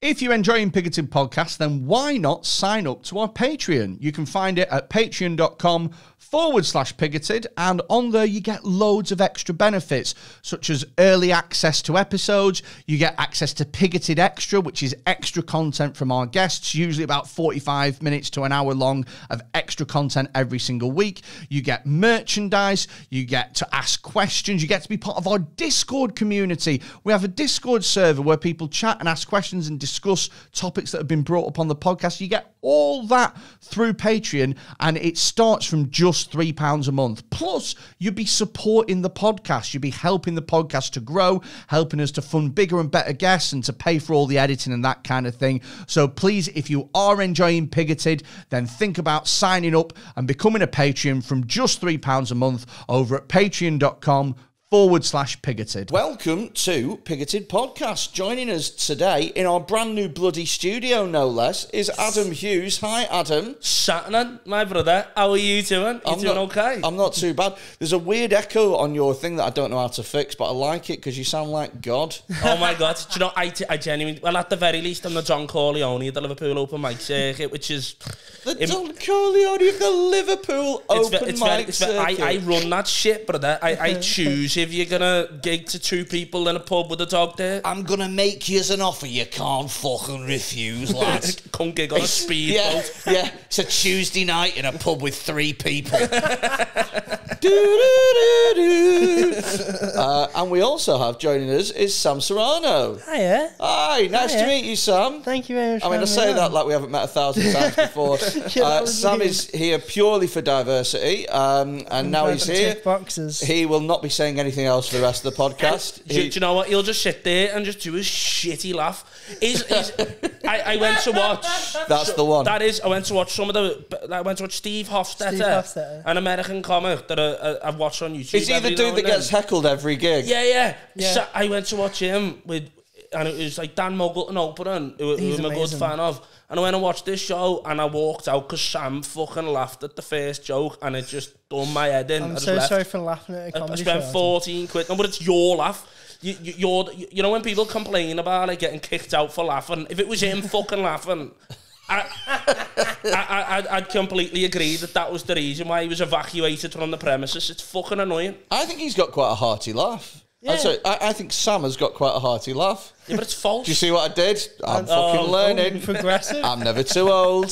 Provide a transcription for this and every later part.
If you're enjoying Pigoted Podcast, then why not sign up to our Patreon? You can find it at patreon.com/pigoted, and on there you get loads of extra benefits, such as early access to episodes. You get access to Pigoted Extra, which is extra content from our guests, usually about 45 minutes to an hour long of extra content every single week. You get merchandise, you get to ask questions, you get to be part of our Discord community. We have a Discord server where people chat and ask questions and discuss topics that have been brought up on the podcast. You get all that through Patreon, and it starts from just £3 a month. Plus, you'll be supporting the podcast. You'll be helping the podcast to grow, helping us to fund bigger and better guests and to pay for all the editing and that kind of thing. So please, if you are enjoying Pigoted, then think about signing up and becoming a Patreon from just £3 a month over at patreon.com/pigoted. Welcome to Pigoted Podcast. Joining us today in our brand new bloody studio, no less, is Adam Hughes. Hi, Adam. Shattening, my brother. How are you doing? You doing okay? I'm not too bad. There's a weird echo on your thing that I don't know how to fix, but I like it because you sound like God. Oh my God. Do you know, I genuinely, well, at the very least, I'm the John Corleone at the Liverpool Open Mic Circuit, which is... The John Corleone of the Liverpool Open Mic Circuit. I run that shit, brother. I choose if you're going to gig to two people in a pub with a dog there. I'm going to make you an offer you can't fucking refuse, lads. Come gig on a speedboat. Yeah, it's a Tuesday night in a pub with 3 people. And we also have joining us is Sam Serrano. Hiya. Hi, nice to meet you, Sam. Thank you very much. I mean, I say that like we haven't met 1,000 times before. Sam is here purely for diversity, and now he's here. Boxes. He will not be saying anything else for the rest of the podcast. Do you know what? He'll just sit there and just do a shitty laugh. I went to watch... That's the one. That is, I went to watch Steve Hofstetter, an American comic that I've watched on YouTube. Is he the dude that gets heckled every gig? Yeah. So I went to watch him and it was like Dan Muggleton opening, who I'm a good fan of. And I went and watched this show, and I walked out because Sam fucking laughed at the first joke, and it just done my head in. I'm so sorry for laughing at a comedy show. I spent 14 quid. No, but it's your laugh. You know when people complain about like getting kicked out for laughing? If it was him fucking laughing, I'd completely agree that was the reason why he was evacuated from the premises. It's fucking annoying. I think he's got quite a hearty laugh. Yeah. I think Sam has got quite a hearty laugh. Yeah, but it's false. Do you see what I did? I'm fucking learning. Progressive. I'm never too old.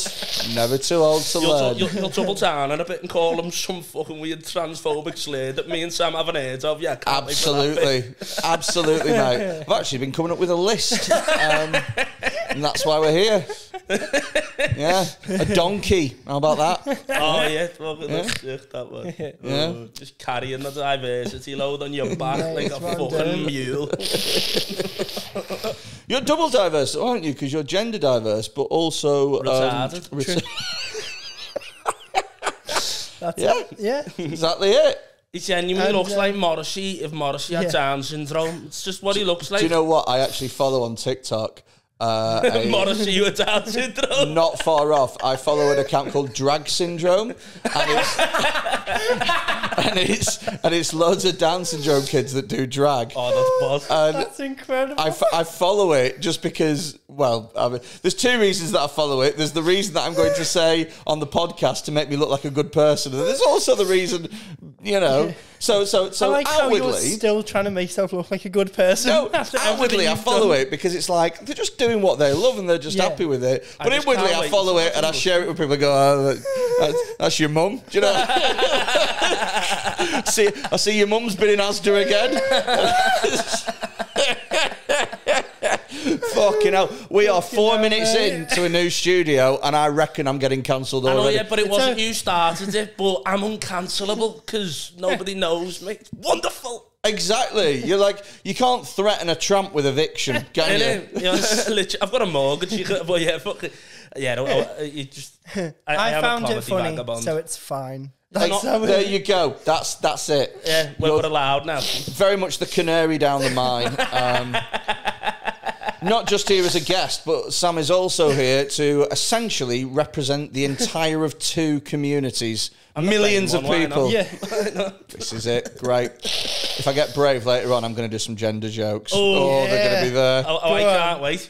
Never too old to learn. You'll double down on a bit and call him some fucking weird transphobic slur that me and Sam haven't heard of. Yeah, absolutely. Absolutely, mate. I've actually been coming up with a list. And that's why we're here. Yeah. A donkey. How about that? Oh, yeah. That's sick, that one. Yeah. Just carrying the diversity load on your back like a fucking mule. You're double diverse, aren't you? Because you're gender diverse, but also... retarded. That's it. Yeah. Exactly it. He genuinely looks like Morrissey if Morrissey had Down syndrome. It's just what he looks like. Do you know what? I actually follow on TikTok... Morrissey with Down syndrome. Not far off. I follow an account called Drag Syndrome, and it's loads of Down syndrome kids that do drag. Oh, that's buzz. That's incredible. I follow it just because. Well, I mean, there's 2 reasons that I follow it. There's the reason that I'm going to say on the podcast to make me look like a good person, and there's also the reason, you know. So I like outwardly, how you're still trying to make yourself look like a good person. No, outwardly I follow it because it's like they're just doing what they love and they're just happy with it. But inwardly I follow it and I share it with people and go, oh, that's your mum, do you know? I see your mum's been in Asda again. Fucking hell. We are 4 minutes into a new studio and I reckon I'm getting cancelled already. I know, yeah, but it wasn't you started it, but I'm uncancelable because nobody knows me. It's wonderful. Exactly. You're like, you can't threaten a tramp with eviction, can you? I've got a mortgage, but yeah, fuck it. Yeah, no, you just... I found it funny, so it's fine. There you go. That's it. Yeah, we're allowed now. Very much the canary down the mine. not just here as a guest, but Sam is also here to essentially represent the entire of 2 communities. Millions of people. Yeah. This is it. Great. If I get brave later on, I'm going to do some gender jokes. Oh, they're going to be there. I can't wait.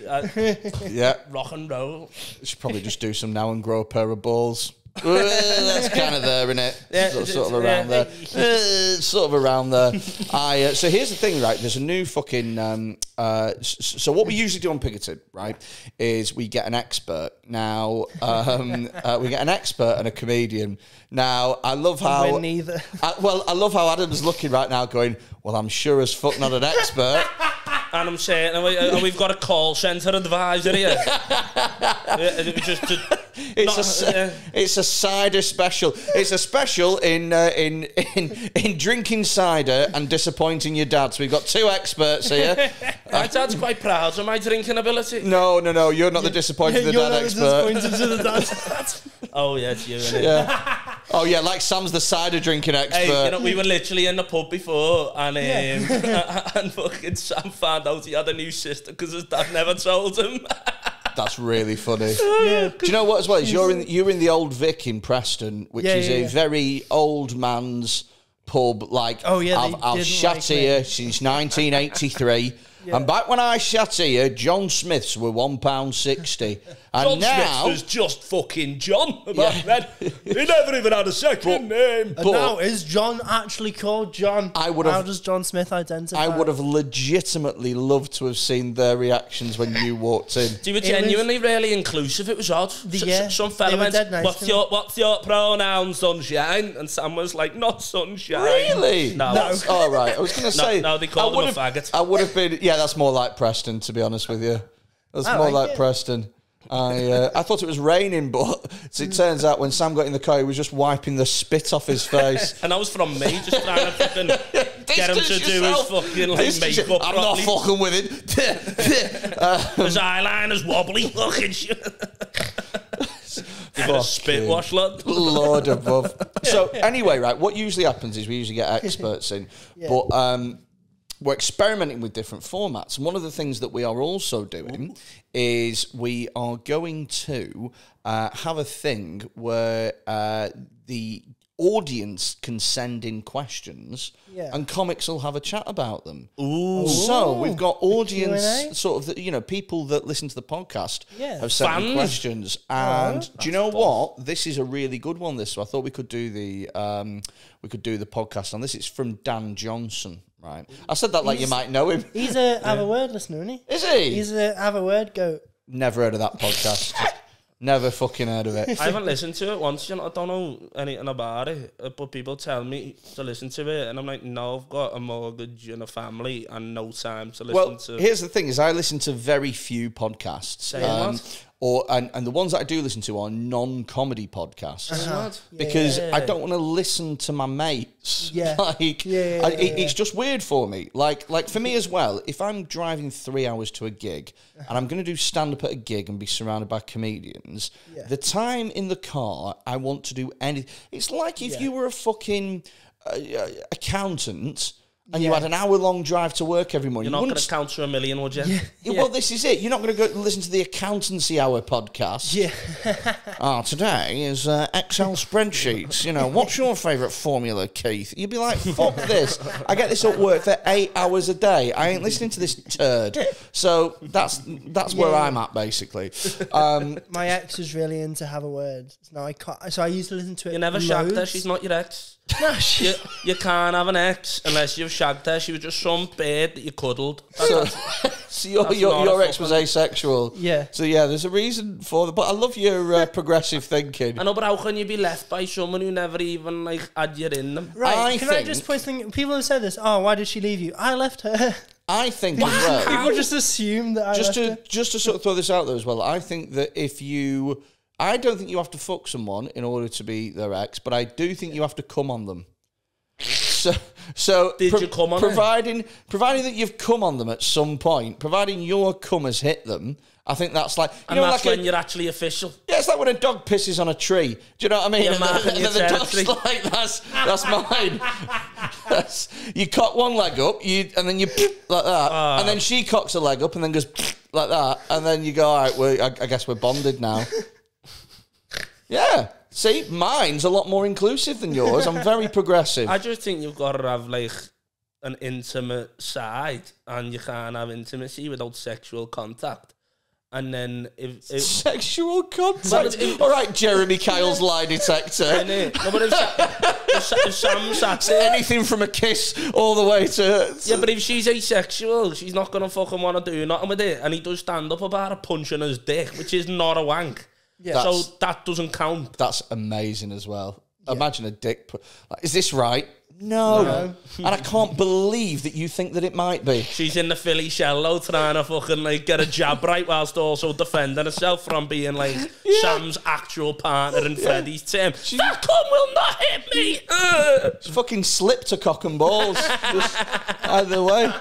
Yeah. Rock and roll. I should probably just do some now and grow a pair of balls. That's kind of there, isn't it? Yeah, sort of around there. Sort of around there. So here's the thing, right? There's a new fucking... so what we usually do on Picketed, right, is we get an expert. Now, we get an expert and a comedian. Now, I love how... We're neither. I love how Adam's looking right now going, well, I'm sure as fuck not an expert. And I'm saying, and we've got a call centre advisor here. It's a cider special. It's a special in drinking cider and disappointing your dad. So we've got 2 experts here. My dad's quite proud of my drinking ability. No, you're not the disappointing the dad expert. Disappointed to the dad. Oh yeah, it's you. Isn't it? Yeah. Oh yeah, like Sam's the cider drinking expert. Hey, we were literally in the pub before, and and fucking Sam found out he had a new sister because his dad never told him. That's really funny. Yeah. Do you know what as well? Is you're in the Old Vic in Preston, which is a very old man's pub. Like, I've shat here since 1983. And back when I shat here, John Smiths were £1.60. And John now... Smiths was just fucking John back then. He never even had a second name. And now, is John actually called John? How does John Smith identify? I would have legitimately loved to have seen their reactions when you walked in. They were genuinely really inclusive. It was odd. Some fella went, nice what's your pronoun, sunshine? And Sam was like, not sunshine. Really? No. All right. I was going to say... No, they called him a faggot. I would have been... Yeah, that's more like Preston, to be honest with you. That's more like Preston. I thought it was raining, but it turns out when Sam got in the car, he was just wiping the spit off his face. And that was from me, just trying to fucking get him to do his fucking makeup I'm properly. not fucking with it. His eyeliner's wobbly. Fucking shit. Give it a spit wash, lad. Lord above. So anyway, right, what usually happens is we usually get experts in, but... we're experimenting with different formats. And one of the things that we are also doing is we are going to have a thing where the audience can send in questions and comics will have a chat about them. Ooh. So we've got audience, sort of, people that listen to the podcast have sent in questions. And do you know what? This is a really good one, this. So I thought we could do the podcast on this. It's from Dan Johnson. Right, I said that like you might know him. He's a Have a Word listener, isn't he? Is he? He's a Have a Word goat. Never heard of that podcast. Never fucking heard of it. I haven't listened to it once. I don't know anything about it, but people tell me to listen to it, and I'm like, no, I've got a mortgage and a family and no time to listen to. Well, here's the thing: is I listen to very few podcasts. And the ones that I do listen to are non-comedy podcasts because I don't want to listen to my mates. It's just weird for me. Like for me as well. If I'm driving 3 hours to a gig and I'm going to do stand-up at a gig and be surrounded by comedians, the time in the car I want to do anything. It's like if you were a fucking accountant. And you had an hour-long drive to work every morning. You're not going to count to 1 million, would you? Well, this is it. You're not going to go listen to the Accountancy Hour podcast. Today is Excel spreadsheets. What's your favourite formula, Keith? You'd be like, fuck this. I get this at work for 8 hours a day. I ain't listening to this turd. So that's where I'm at, basically. My ex is really into Have a Word. So I used to listen to it. You never shagged her. She's not your ex. No, you can't have an ex unless you've shagged her. She was just some bird that you cuddled. So your ex was asexual. Yeah. So there's a reason for that. But I love your progressive thinking. I know, but how can you be left by someone who never even had you in them? Right. I just point something? People have said this. Oh, why did she leave you? I left her. I think as well. People just assume that just to sort of throw this out there as well. I think that I don't think you have to fuck someone in order to be their ex, but I do think you have to come on them. So did you come on providing that you've come on them at some point, providing your cum has hit them, I think that's like... that's when you're actually official. Yeah, it's like when a dog pisses on a tree. Do you know what I mean? And the dog's like, that's mine. progress. You cock one leg up, and then you like that, and then she cocks a leg up and then goes like that, and then you go, all right, I guess we're bonded now. Yeah. See, mine's a lot more inclusive than yours. I'm very progressive. I just think you've got to have like an intimate side, and you can't have intimacy without sexual contact. And then if sexual contact, all right, Jeremy Kyle's lie detector. No, but if Sam sat there, anything from a kiss all the way to yeah, but if she's asexual, she's not gonna fucking want to do nothing with it. And he does stand up about a punching his dick, which is not a wank. Yeah, so that doesn't count. That's amazing as well. Yeah. Imagine a dick. Is this right? No. And I can't believe that you think that it might be. She's in the Philly shell though, trying to fucking like get a jab right whilst also defending herself from being like Sam's actual partner and Freddie's Tim. That cunt will not hit me. She fucking slipped a cock and balls. Just either way.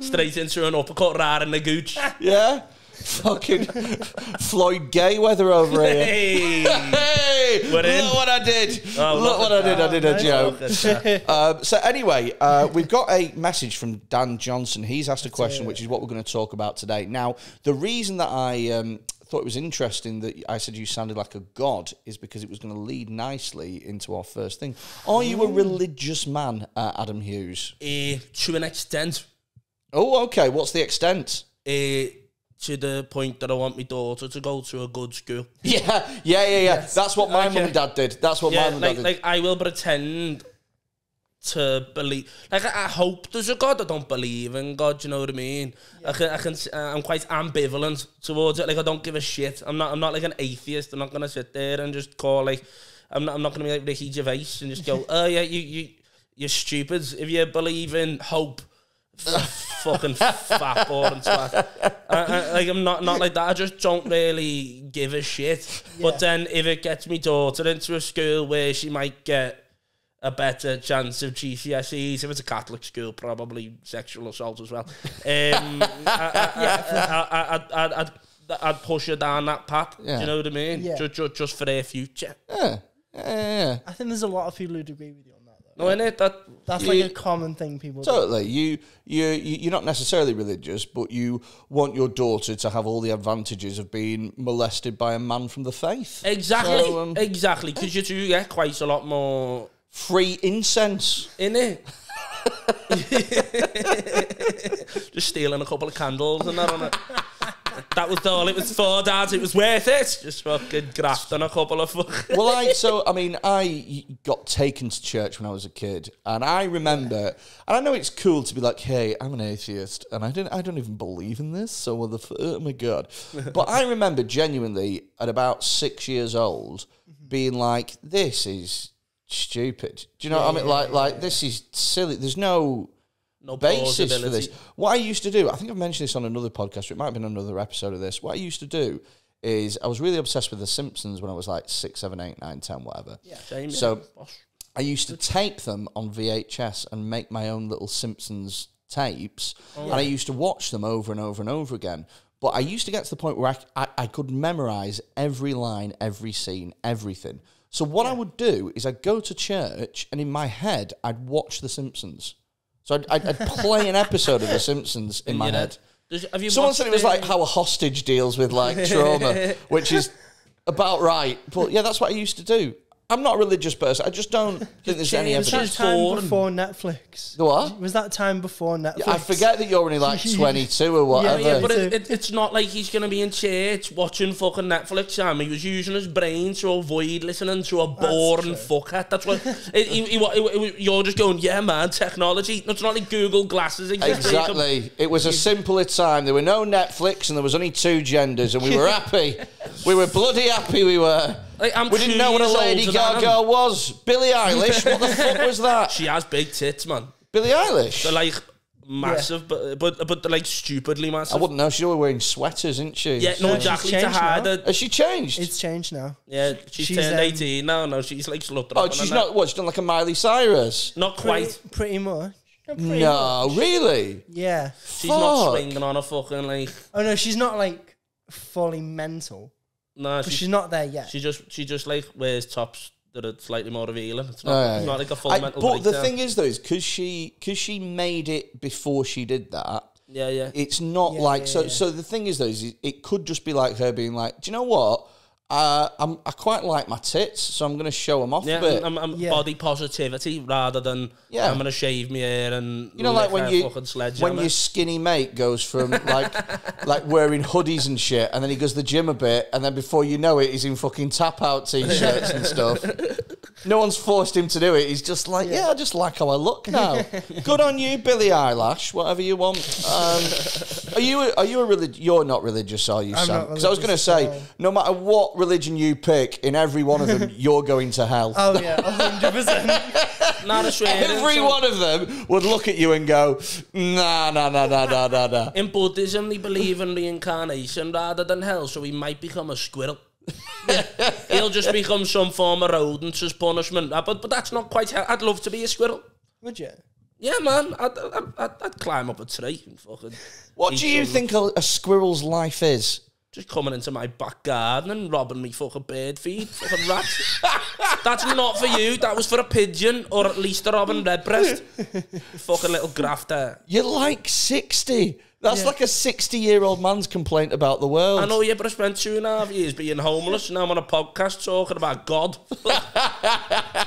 Straight into an uppercut right in the gooch. Yeah. Fucking Floyd Gayweather over here. Hey, we're in. Look what I did. Look what I did. I did a joke. So anyway, we've got a message from Dan Johnson. He's asked a question, which is what we're going to talk about today. Now, the reason that I thought it was interesting that I said you sounded like a god is because it was going to lead nicely into our first thing. Are you a religious man, Adam Hughes? To an extent. Oh, okay. What's the extent? To the point that I want my daughter to go to a good school. Yeah. Yes. That's what my mum and dad did. That's what my mum and dad did. Like, I will pretend to believe. Like, I hope there's a God. I don't believe in God, you know what I mean? Yeah. I'm quite ambivalent towards it. Like, I don't give a shit. I'm not like an atheist. I'm not going to sit there and just call, like, I'm not going to be like Ricky Gervais and just go, oh, yeah, you're stupid. If you believe in hope, fucking fat boring twat. Like, I'm not like that. I just don't really give a shit. Yeah. But then if it gets me daughter into a school where she might get a better chance of GCSEs, if it's a Catholic school, probably sexual assault as well. I'd push her down that path. Yeah. Do you know what I mean? Yeah. Just for their future. Yeah. I think there's a lot of people who'd agree with you. No, innit? That's like a common thing people totally do. You're not necessarily religious, but you want your daughter to have all the advantages of being molested by a man from the faith. Exactly. So, exactly, because you do get quite a lot more free incense. Innit? Just stealing a couple of candles and that on it. That was all it was for, Dad. It was worth it. Just fucking grafting a couple of fucking... Well, I got taken to church when I was a kid, and I remember, and I know it's cool to be like, hey, I'm an atheist, and I don't even believe in this, so oh my God. But I remember genuinely, at about 6 years old, being like, this is stupid. Do you know what I mean? Like this is silly. There's no basis for this. What I used to do, I think I've mentioned this on another podcast, or it might have been another episode of this. What I used to do is I was really obsessed with The Simpsons when I was like 6, 7, 8, 9, 10, whatever. Yeah, same. So I used to tape them on VHS and make my own little Simpsons tapes, and I used to watch them over and over and over again. But I used to get to the point where I could memorize every line, every scene, everything. So what I would do is I'd go to church, and in my head, I'd watch The Simpsons. So I'd play an episode of The Simpsons in my head. Someone said it was like how a hostage deals with like trauma, which is about right. But yeah, that's what I used to do. I'm not a religious person. I just don't think there's any evidence. Was that time before Netflix? What? Was that time before Netflix? Yeah, I forget that you're only like 22 or whatever. Yeah, but it's not like he's going to be in church watching fucking Netflix, Sam. He was using his brain to avoid listening to a boring fucker. That's what... you're just going, yeah, man, technology. It's not like Google Glasses existed. Exactly. It was a simpler time. There were no Netflix and there was only 2 genders and we were happy. We were bloody happy we were. Like, we didn't know what a Lady Gaga was. Billie Eilish, what the fuck was that? She has big tits, man. Billie Eilish? They're like massive, but they're like stupidly massive. I wouldn't know. She's always wearing sweaters, isn't she? Yeah, no, exactly. To hide it. Has she changed? It's changed now. Yeah, she's turned 18 now. No, she's like sluttered. Oh, she's not. What? She's done like a Miley Cyrus? Not quite. Pretty much. No, really? Yeah. She's not swinging on a fucking like. Oh no, she's not like fully mental. No, she's not there yet. She just like wears tops that it's slightly more revealing. It's not, it's not like a full mental breakdown. But the thing is, though, is because she made it before she did that. Yeah. It's not like so. So the thing is, though, is it could just be like her being like, do you know what? I quite like my tits, so I'm going to show them off a bit. I'm body positivity rather than I'm going to shave my hair and like when your skinny mate goes from like wearing hoodies and shit, and then he goes to the gym a bit, and then before you know it, he's in fucking tap out t-shirts and stuff. No one's forced him to do it. He's just like, I just like how I look now. Good on you, Billie Eyelash. Whatever you want. Are you a You're not religious, are you, Sam? Because I was going to say, no matter what religion you pick, in every one of them, you're going to hell. Oh yeah, 100%. Not a swearing. Every one of them would look at you and go, nah. In Buddhism, they believe in reincarnation rather than hell, so he might become a squirrel. He'll just become some form of rodent as punishment. But that's not quite hell. I'd love to be a squirrel. Would you? Yeah, man. I'd climb up a tree and fucking... What do you think a squirrel's life is? Just coming into my back garden and robbing me fucking bird feed, fucking rats. That's not for you. That was for a pigeon, or at least a robin redbreast. Fucking little grafter. You're like 60. That's like a 60-year-old man's complaint about the world. I know, but I spent 2.5 years being homeless, and now I'm on a podcast talking about God.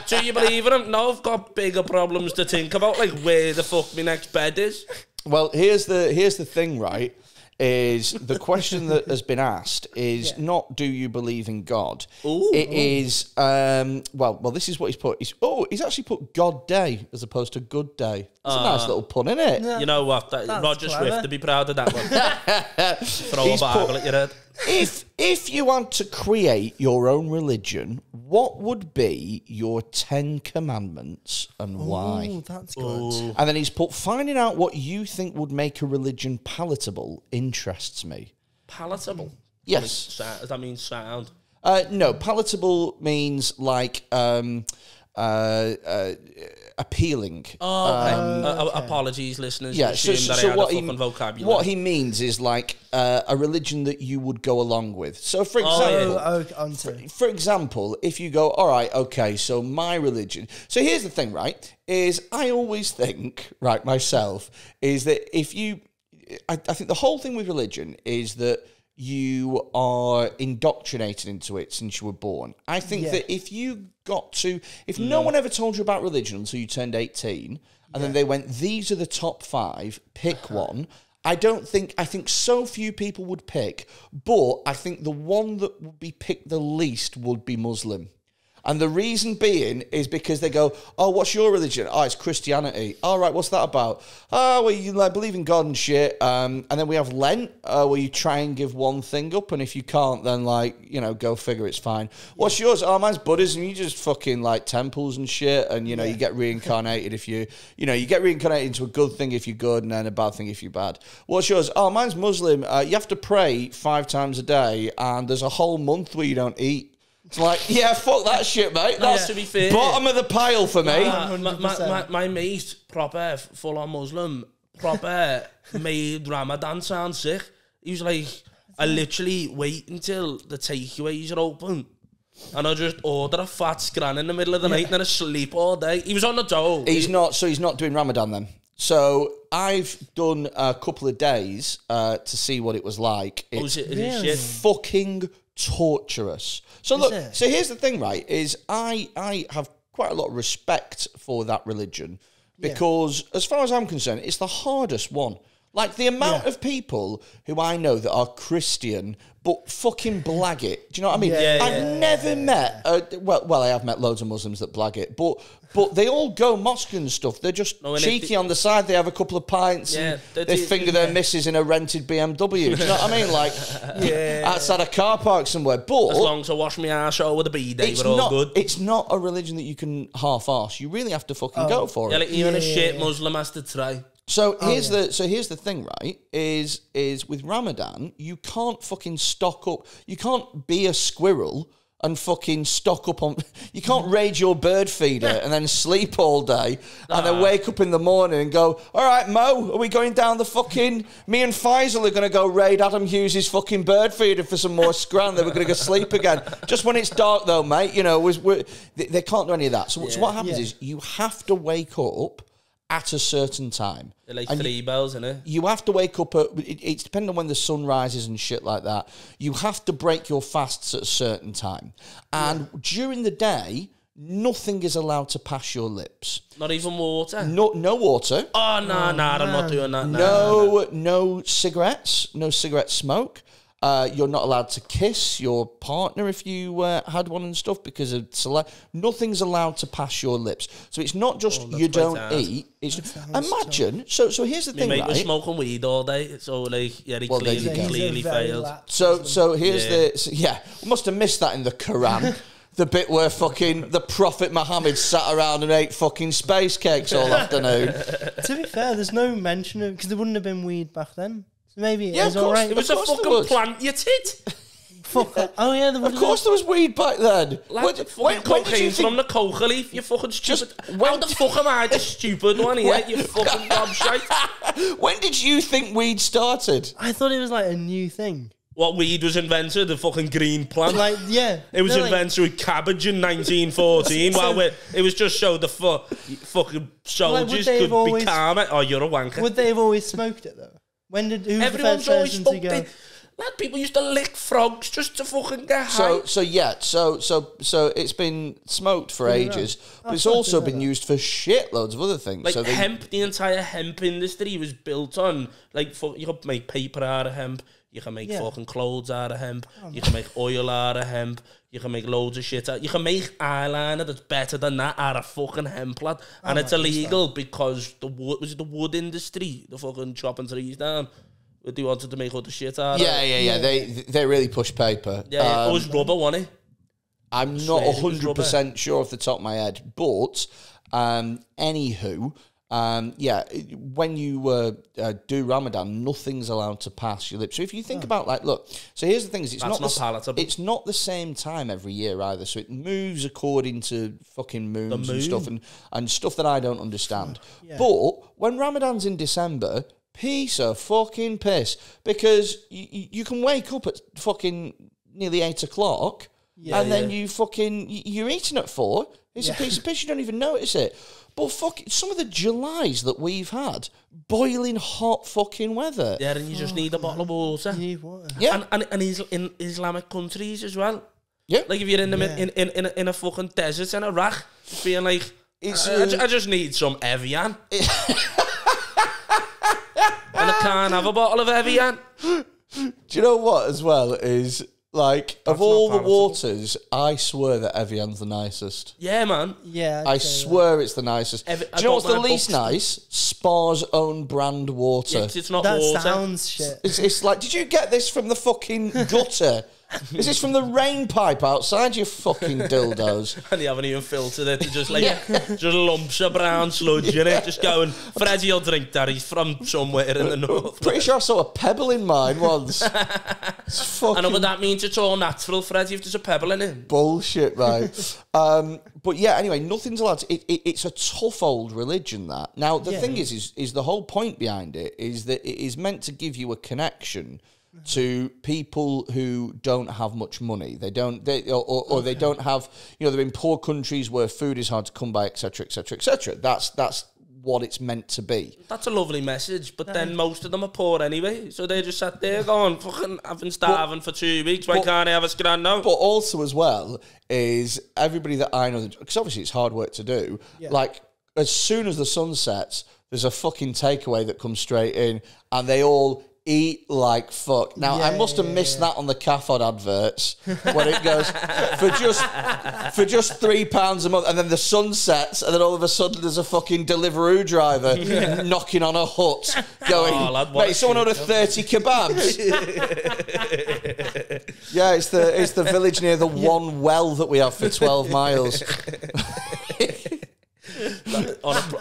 Do you believe in him? No, I've got bigger problems to think about, like where the fuck my next bed is. Well, here's the thing, right? Is the question that has been asked is not do you believe in God? It is well this is what he's put. He's actually put God Day as opposed to Good Day. It's a nice little pun, isn't it? Yeah. You know what? Roger clever. Swift to be proud of that one. Throw a Bible at your head. If you want to create your own religion, what would be your 10 commandments and why? Oh, that's good. And then he's put, finding out what you think would make a religion palatable interests me. Palatable? Yes. Does that mean sound? No, palatable means like appealing. Okay. Apologies, listeners. Yeah, so what fucking vocabulary. What he means is like a religion that you would go along with. So for example, for example, if you go, all right, okay, so my religion. So here's the thing, right? Is I always think, right, myself, is that if you, I think the whole thing with religion is that you are indoctrinated into it since you were born. I think that if you got to, if no one ever told you about religion until you turned 18, and then they went, these are the top 5, pick one. I think so few people would pick, but I think the one that would be picked the least would be Muslim. And the reason being is because they go, oh, what's your religion? Oh, it's Christianity. All right, what's that about? Oh, well, you like believe in God and shit. And then we have Lent, where you try and give one thing up, and if you can't, then like, you know, go figure, it's fine. What's yours? Oh, mine's Buddhism. You just fucking like temples and shit, and you know, you get reincarnated if you get reincarnated into a good thing if you're good, and then a bad thing if you're bad. What's yours? Oh, mine's Muslim. You have to pray 5 times a day, and there's a whole month where you don't eat. It's like, yeah, fuck that shit, mate. That's to be fair, bottom of the pile for me. My mate, proper full-on Muslim, proper made Ramadan sound sick. He was like, I literally wait until the takeaways are open, and I just order a fat scran in the middle of the night and then I sleep all day. He was on the dole. He's not doing Ramadan then. So I've done a couple of days to see what it was like. It's fucking torturous. So look, so here's the thing, right, is I have quite a lot of respect for that religion because as far as I'm concerned, it's the hardest one. Like the amount of people who I know that are Christian but fucking blag it. Do you know what I mean? I've never met, well, I have met loads of Muslims that blag it, but they all go mosque and stuff. They're just cheeky on the side. They have a couple of pints and they finger their missus in a rented BMW. Do you know what I mean? Like, outside a car park somewhere. But as long as I wash my arsehole with a bidet, we're all good. It's not a religion that you can half-arse. You really have to fucking go for it. Like even a shit Muslim has to try. So here's the thing, right? Is with Ramadan, you can't fucking stock up. You can't be a squirrel and fucking stock up on... You can't raid your bird feeder and then sleep all day and then wake up in the morning and go, all right, Mo, are we going down the fucking... Me and Faisal are going to go raid Adam Hughes' fucking bird feeder for some more scran, then we're going to go sleep again. Just when it's dark, though, mate, you know, they can't do any of that. So what happens is you have to wake up at a certain time. They're like 3 bells, isn't it? You have to wake up at... It's depending on when the sun rises and shit like that. You have to break your fasts at a certain time. And during the day, nothing is allowed to pass your lips. Not even water? No water. Oh, no, I'm not doing that. No cigarettes. No cigarette smoke. You're not allowed to kiss your partner if you had one and stuff because of nothing's allowed to pass your lips. So it's not just you don't eat. It's imagine. So here's the thing, mate, right? was smoking weed all day, so like he clearly failed. So here's we must have missed that in the Quran. The bit where fucking the Prophet Muhammad sat around and ate fucking space cakes all afternoon. To be fair, there's no mention of because there wouldn't have been weed back then. Maybe it is all right. It was a fucking plant, you tit. Fuck. Oh yeah, of course there was weed back then. Like when did you think from the coca leaf? You fucking stupid. How the fuck am I the stupid one here? You fucking gobshite. When did you think weed started? I thought it was like a new thing. What weed was invented? The fucking green plant. Like it was invented with cabbage in 1914. It was just so the fucking soldiers could be calmer. Oh, you're a wanker. Would they have always smoked it though? When did everyone's always smoked it? Lad, people used to lick frogs just to fucking get high. So it's been smoked for ages, but it's also been used for shitloads of other things. Like hemp, the entire hemp industry was built on you could make paper out of hemp, you can make fucking clothes out of hemp, you can make oil out of hemp, you can make loads of shit out. You can make eyeliner that's better than that out of fucking hemp, lad. And it's illegal because the wood industry, the fucking chopping trees down. They wanted to make all the shit out of it. They really push paper. Yeah, it was rubber, wasn't it? I'm not 100% sure off the top of my head, but anywho, when you do Ramadan, nothing's allowed to pass your lips. So if you think about look, so here's the thing: it's not palatable. It's not the same time every year either. So it moves according to fucking moons and stuff and stuff that I don't understand. Yeah. But when Ramadan's in December, piece of fucking piss, because you can wake up at fucking nearly 8 o'clock and then you're eating at 4. It's a piece of piss. You don't even notice it. But some of the Julys that we've had, boiling hot fucking weather. Yeah, and you just need a bottle of water. You need water. Yeah, and in Islamic countries as well. Yeah, like if you're in a fucking desert in Iraq, being like, I just need some Evian. And I can't have a bottle of Evian. Do you know what as well is... Like, of all the waters, I swear that Evian's the nicest. Yeah, man. Yeah. I swear it's the nicest. Do you know what's the least nice? Spa's own brand water. Yeah, it's not that water. That sounds shit. It's like, did you get this from the fucking gutter? Is this from the rain pipe outside, you fucking dildos? And you haven't even filtered it. Just just lumps of brown sludge in it. Just going, Freddie will drink that. He's from somewhere in the north. Pretty sure I saw a pebble in mine once. I know what that means. It's all natural, Freddie, if there's a pebble in it. Bullshit, right? But yeah, anyway, nothing's allowed to... It's a tough old religion, that. Now, the thing is the whole point behind it is that it is meant to give you a connection to people who don't have much money. They don't have, they're in poor countries where food is hard to come by, etc., etc., etc. That's what it's meant to be. That's a lovely message, but then most of them are poor anyway, so they just sat there going, fucking, I've been starving for 2 weeks, why can't I have a scran now? But also as well is everybody that I know, because obviously it's hard work to do, like as soon as the sun sets, there's a fucking takeaway that comes straight in, and they all eat like fuck. Now, I must have missed that on the CAFOD adverts when it goes for just £3 a month, and then the sun sets, and then all of a sudden there's a fucking Deliveroo driver knocking on a hut going, mate, someone ordered 30 kebabs. Yeah, it's the village near the one well that we have for 12 miles.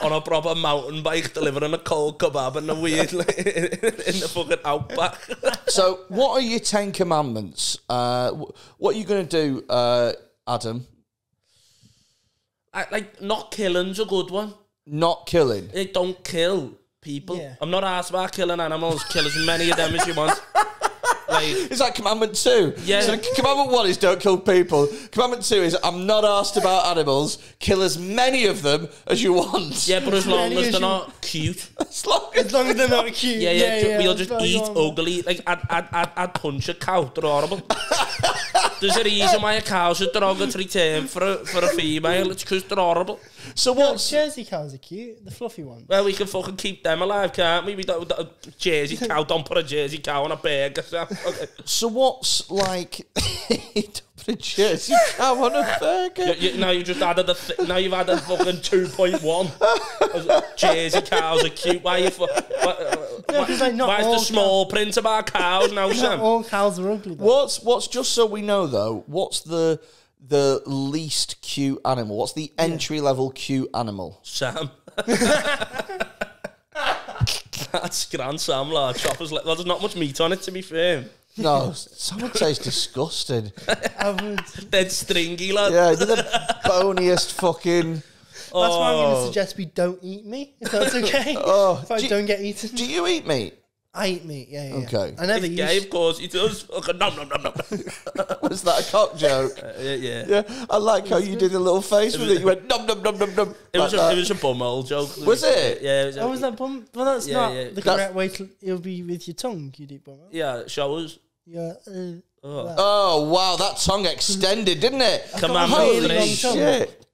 on a proper mountain bike delivering a cold kebab in the weird in the fucking outback. So, what are your 10 commandments? What are you going to do, Adam? Like, not killing's a good one. Not killing. Don't kill people. Yeah. I'm not asked about killing animals. Kill as many of them as you want. Like, it's like Commandment 2. Yeah. So Commandment 1 is don't kill people. Commandment 2 is I'm not asked about animals. Kill as many of them as you want. Yeah, but as long as they're not cute. As long as they're not cute. We'll just eat ugly. Like, I'd punch a cow. They're horrible. There's a reason why a cow's a derogatory term for a female. It's because they're horrible. So what? Jersey cows are cute. The fluffy ones. Well, we can fucking keep them alive, can't we? We don't Jersey cow. Don't put a Jersey cow on a burger. Okay. So what's like? Don't put a Jersey cow on a burger. Now you just added now you've added fucking 2.1. Jersey cows are cute. Why are you? Why is the small print about cows now, Sam? All cows are ugly. Though. What's just so we know though? What's the least cute animal? What's the entry level cute animal? Sam. That's Grand Sam, lad. Choppers. Well, there's not much meat on it, to be fair. No, some would say it's disgusting. Dead stringy, lad. Yeah, they're the boniest fucking. That's why I'm going to suggest we don't eat meat, if that's okay. If I don't get eaten. Do you eat meat? I eat meat, yeah. Okay. I never Yeah, of course he does. Nom, nom, nom, nom. Was that a cock joke? Yeah. I like how you did a little face with it. You went nom nom nom nom nom. It was a bumhole joke. Was it? Yeah. Was that bum? Well, that's not the correct way to. It'll be with your tongue. You'd eat bumhole. Yeah, show us. Yeah. Oh wow, that tongue extended, didn't it? Commandment really 3. long tongue. Shit.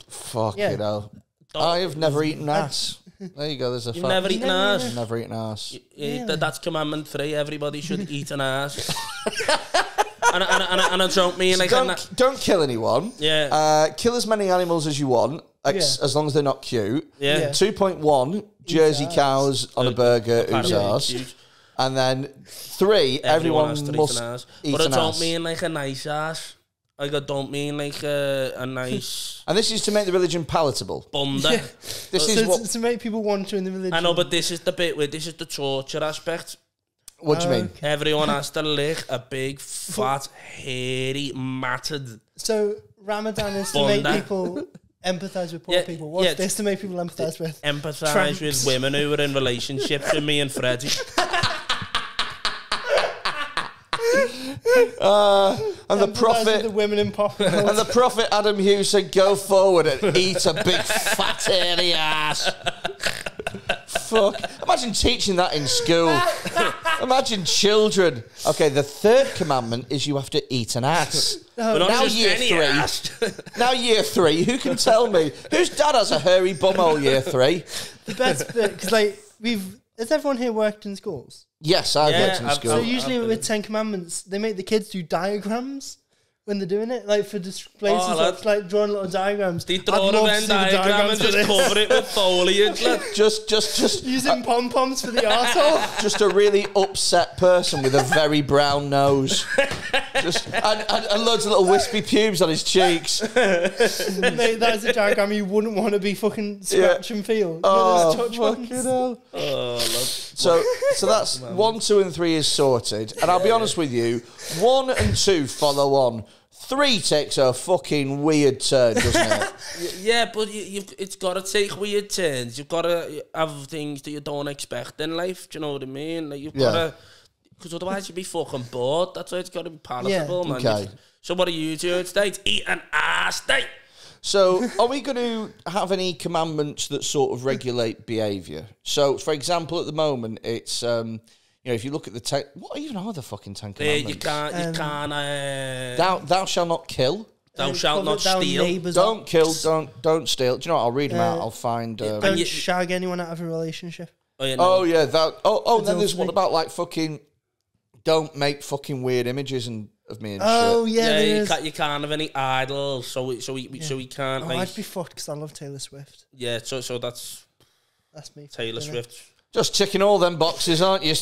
Fucking hell. I have never eaten ass. There you go. There's a fact. Never eaten ass. Never eaten ass. That's Commandment 3. Everybody should eat an ass. and I don't mean so like don't kill anyone. Yeah. Kill as many animals as you want, as long as they're not cute. Yeah. 2.1. Jersey cows on a burger. Who's ass? And then 3. Everyone must eat an ass. But I don't mean like a nice ass. Like, I don't mean like a nice... And this is to make the religion palatable. Bunda. Yeah. To make people want to in the religion. I know, but this is the bit where this is the torture aspect. What do you mean? Everyone has to lick a big, fat, hairy, matted... So, Ramadan is to make people empathise with poor people. What's this to make people empathise with? Empathise with women who are in relationships with me and Freddie. And the prophet, the women in pop, and the prophet Adam Hughes said, "Go forward and eat a big fat hairy ass." Fuck! Imagine teaching that in school. Imagine children. Okay, the 3rd commandment is you have to eat an ass. Now year 3. Now year 3. Who can tell me whose dad has a hairy bumhole? Year 3. The best bit because has everyone here worked in schools? Yes, I've worked in school. So usually with 10 Commandments, they make the kids do diagrams when they're doing it, like for displays and stuff, like drawing little diagrams. They draw a Venn diagram and just cover it with foliage. just using pom-poms for the arsehole. Just a really upset person with a very brown nose. And loads of little wispy pubes on his cheeks. Mate, that is a diagram you wouldn't want to be fucking scratch and feel. Oh, fucking hell. So that's 1, 2 and 3 is sorted. And I'll be honest with you, 1 and 2 follow on. 3 takes a fucking weird turn, doesn't it? Yeah, but it's got to take weird turns. You've got to have things that you don't expect in life. Do you know what I mean? Like, you've got to... Because otherwise you'd be fucking bored. That's why it's got to be palatable, man. Okay. So what are you doing today? Eat an ass day. So are we going to have any commandments that sort of regulate behaviour? So, for example, at the moment, it's... if you look at the what even are the fucking 10 commandments? You can't. Thou shalt not kill. Thou shalt not steal. Don't kill. Don't steal. Do you know what? I'll read them out. I'll find. Don't shag anyone out of a relationship. Then there's one about like fucking. Don't make fucking weird images of me and shit. You can't have any idols, so we can't. I'd be fucked because I love Taylor Swift. Yeah, so that's me. Taylor Swift. Just ticking all them boxes, aren't you?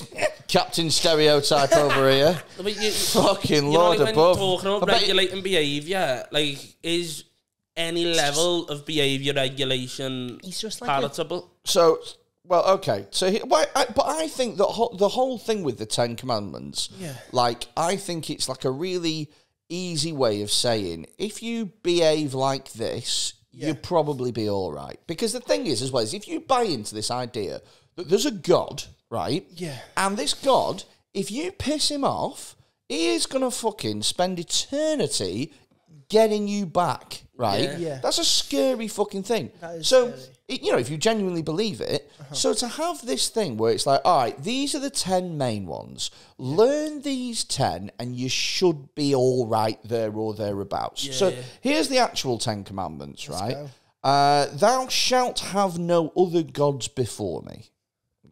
Captain Stereotype over here. Fucking Lord above. Talking about regulating behaviour, like, is any level of behaviour regulation He's just like palatable. So, well, okay. So, but I think that the whole thing with the 10 Commandments, like, I think it's like a really easy way of saying, if you behave like this, you'll probably be all right. Because the thing is, as well, is if you buy into this idea that there's a God, right? Yeah. And this God, if you piss him off, he is going to fucking spend eternity getting you back, right? Yeah. That's a scary fucking thing. That is so, scary. if you genuinely believe it, so to have this thing where it's like, all right, these are the 10 main ones. Learn these 10 and you should be all right there or thereabouts. Yeah. So here's the actual 10 Commandments, Let's right? Thou shalt have no other gods before me.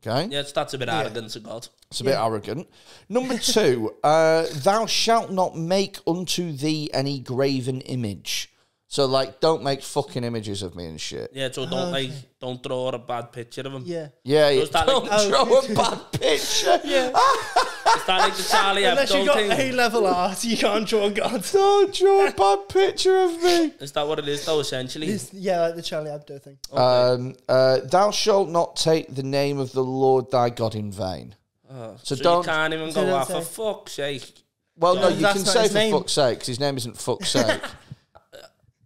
Okay? Yeah, that's a bit arrogant to God. It's a bit arrogant. Number 2, thou shalt not make unto thee any graven image. So, like, don't make fucking images of me and shit. Yeah, so don't draw a bad picture of him. Yeah. Yeah, So is that don't like- draw a bad picture. Yeah. Is that like the Charlie Unless you Hebdo got thing? A-level art, you can't draw God. Don't draw a bad picture of me. Is that what it is, though, essentially? Like the Charlie Hebdo thing. Okay. Thou shalt not take the name of the Lord thy God in vain. So don't. You can't even So go don't off for say- fuck's sake. Well, no, Yeah, you that's can not say his for name. fuck's sake, because his name isn't fuck's sake.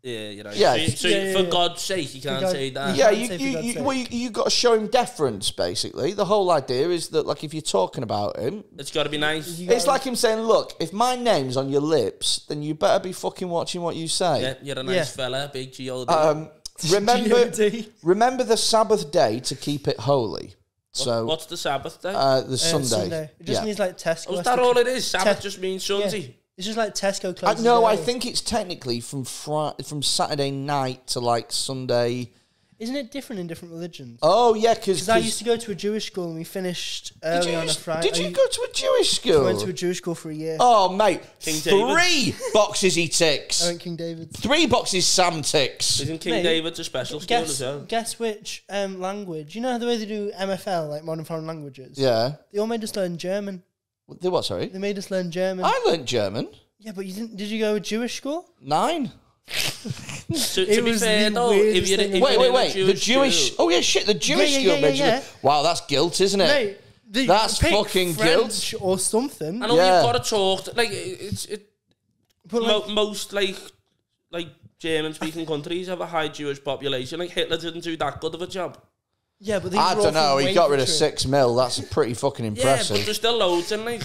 Yeah, you're right. Yeah. So Yeah, for yeah. God's sake, you can't God- say that. Yeah, can't say for God's sake. you got to show him deference, basically. The whole idea is that, like, if you're talking about him, It's got to be nice. You it's gotta- like him saying, look, if my name's on your lips, then you better be fucking watching what you say. Yeah, you're a nice Yeah. fella, big G.O.D. Remember, G.O.D.. remember the Sabbath day to keep it holy. So, What's the Sabbath day? the Sunday. It just means like Tesco. Oh, is has that to- all it is? Sabbath Te- just means Sunday. Yeah. It's just like Tesco closes. No, I early. think it's technically from Saturday night to like Sunday. Isn't it different in different religions? Oh yeah, because Because I used to go to a Jewish school and we finished early on a Friday. Did you go to a Jewish school? I went to a Jewish school for a year. Oh mate, King 3 boxes he ticks. I went King David's. 3 boxes Sam ticks. Isn't King Mate, David's a special school as well? Guess which language? You know the way they do MFL, like modern foreign languages? Yeah. They all made us learn German. The what? Sorry. They made us learn German. I learnt German. Yeah, but you didn't. Did you go to Jewish school? 9. So, It to be was fair the though, if weirdest you're, thing. if Wait. you're in a The Jewish. school, Oh yeah, shit. The Jewish yeah, school. yeah, made you yeah. learn- Wow, that's guilt, isn't it? Mate, That's pick fucking French guilt. or something. I know Yeah. you've got to talk. But like, Most like German-speaking countries have a high Jewish population. Like Hitler didn't do that good of a job. yeah, but I don't know. He got rid of 6 mil. That's pretty fucking Yeah, impressive. but there's still loads in like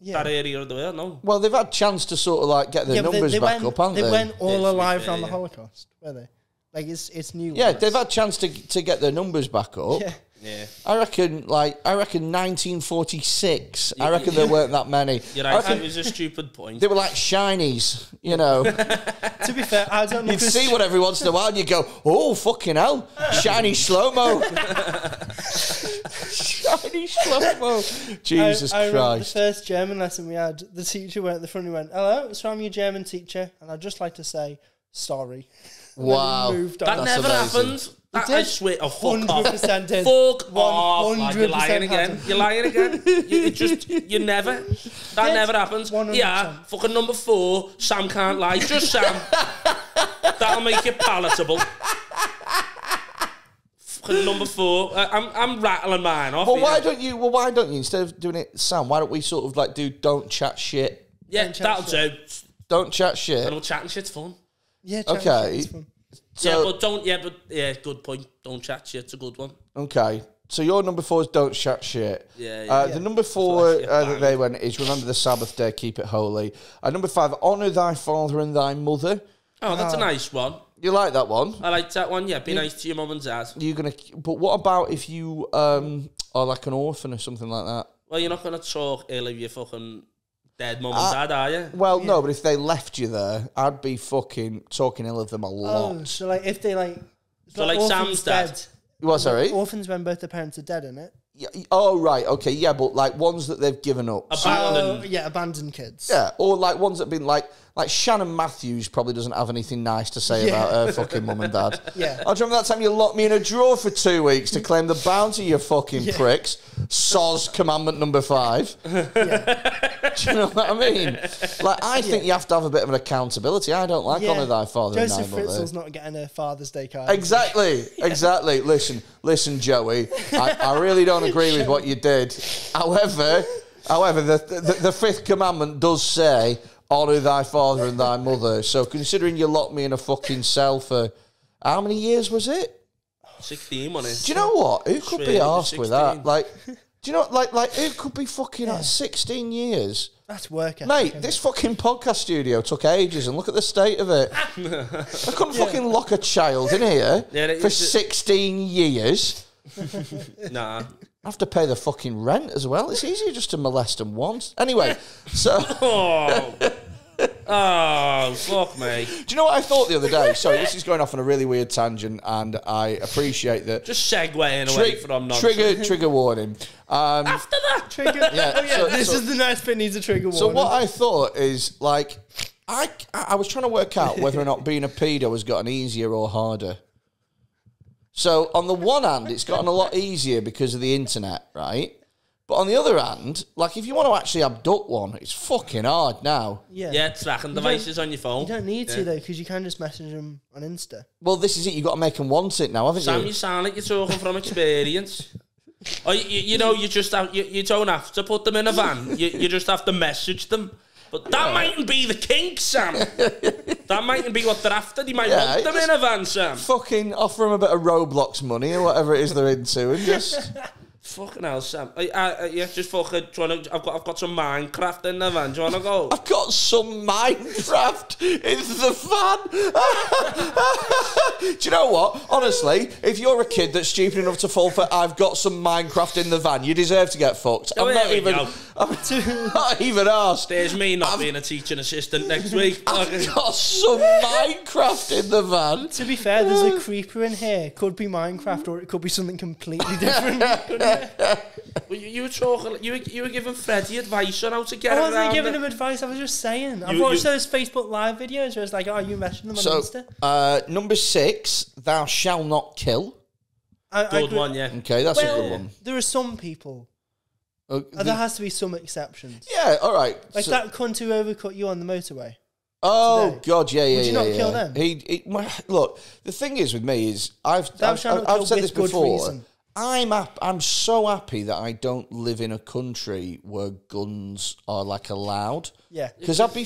Yeah. that area of the world. No, Well, they've had chance to sort of like get their Yeah, but numbers back went, up, haven't they? They went all Yeah, to be alive fair, from the yeah. Holocaust, were they? Like it's new. Yeah, ones. they've had chance to get their numbers back up. Yeah. yeah. I reckon 1946. I reckon there weren't that many. You're I right. reckon It was a stupid point. they were like shinies, you know. To be fair, I don't know. You'd if see one every once in a while and you go, oh, fucking hell. Shiny slow-mo. Shiny slow-mo. Jesus I remember the Christ. first German lesson we had. The teacher went at the front and went, "Hello, so I'm your German teacher, and I'd just like to say sorry." And then Wow. we moved on. That That's never amazing. happened. That, did. I swear. Oh, fuck off. 100% did. Fuck off. lad, You're 100% lying again. happened. You're lying again. You never. That Did. never happens. 100%. Yeah, fucking number 4. Sam can't lie. Just Sam. That'll make it palatable. Fucking number 4. I'm rattling mine off. Well, here. why don't you, instead of doing it, Sam, why don't we sort of like do don't chat shit? Yeah, Don't chat that'll shit. do. Don't chat I shit. know chatting shit's fun. Yeah. Okay. It's fun. So, Good point. Don't chat shit's a good one. okay. So your number 4 is don't chat shit. Yeah. The number 4 Flash it that bang. they went is remember the Sabbath day, keep it holy. Number 5, honour thy father and thy mother. Oh, that's a nice one. You like that one? I like that one. Yeah, be nice to your mum and dad. But what about if you are like an orphan or something like that? Well, you're not going to talk ill of your fucking dead mum and dad, are you? Well, no, but if they left you there, I'd be fucking talking ill of them a lot. Oh, so like if they like. So like orphans Sam's dad. dead. What, sorry? Orphans when both their parents are dead, isn't it? Oh, right, okay, yeah, but like ones that they've given up. Abandoned kids. Yeah, or like ones that have been like Shannon Matthews probably doesn't have anything nice to say about her fucking mum and dad. Yeah. I remember that time you locked me in a drawer for 2 weeks to claim the bounty, you fucking pricks. Soz Commandment number 5. Yeah. Do you know what I mean? Like, I think you have to have a bit of an accountability. I don't like honour thy father and thy mother. Joseph Fritzl's not getting a Father's Day card. Exactly. Listen, Joey, I really don't agree with what you did. However, the fifth commandment does say, honour thy father and thy mother. So considering you locked me in a fucking cell for how many years was it? 16 money. Do you know what? Who could be arsed with that? Like, do you know, like who could be fucking at 16 years? That's work ethic, mate, this fucking podcast studio took ages, and look at the state of it. I couldn't fucking lock a child in here for 16 years. Nah. I have to pay the fucking rent as well. It's easier just to molest them once. Anyway, so... Oh, fuck me. Do you know what I thought the other day? Sorry, this is going off on a really weird tangent, and I appreciate that. Just segueing away from nonsense. Trigger warning. After that, trigger. Yeah, this is the nice bit needs a trigger warning. So what I thought is, like, I was trying to work out whether or not being a pedo has gotten easier or harder. So on the one hand, it's gotten a lot easier because of the internet, right? But on the other hand, like, if you want to actually abduct one, it's fucking hard now. Yeah, tracking devices on your phone. You don't need to, though, because you can just message them on Insta. Well, this is it. You've got to make them want it now, haven't you? Sam, you sound like you're talking from experience. Or you know, you just have, you don't have to put them in a van. You just have to message them. But that mightn't be the kink, Sam. That mightn't be what they're after. They might want them in a van, Sam. Fucking offer them a bit of Roblox money or whatever it is they're into, and just... Fucking hell, Sam. Yeah, just fucking trying to... I've got some Minecraft in the van. Do you want to go? I've got some Minecraft in the van. Do you know what? Honestly, if you're a kid that's stupid enough to fall for I've got some Minecraft in the van, you deserve to get fucked. I'm not even asked. There's me not being a teaching assistant next week. I've got some Minecraft in the van. To be fair, there's a creeper in here. Could be Minecraft or it could be something completely different. Well, you were talking. You were giving Freddie advice on how to get around. I wasn't giving him advice. I was just saying. I've watched those Facebook Live videos where it's like, "Oh, you messaging them on Insta." Number 6, thou shalt not kill. Good one, yeah. Okay, that's a good one. There are some people. There has to be some exceptions. Yeah, all right. Like that cunt who overcut you on the motorway. Oh today. God, yeah. Would you not kill them? Look, the thing is with me is I've said this before. Reason. I'm so happy that I don't live in a country where guns are like allowed. Yeah. Because I'd be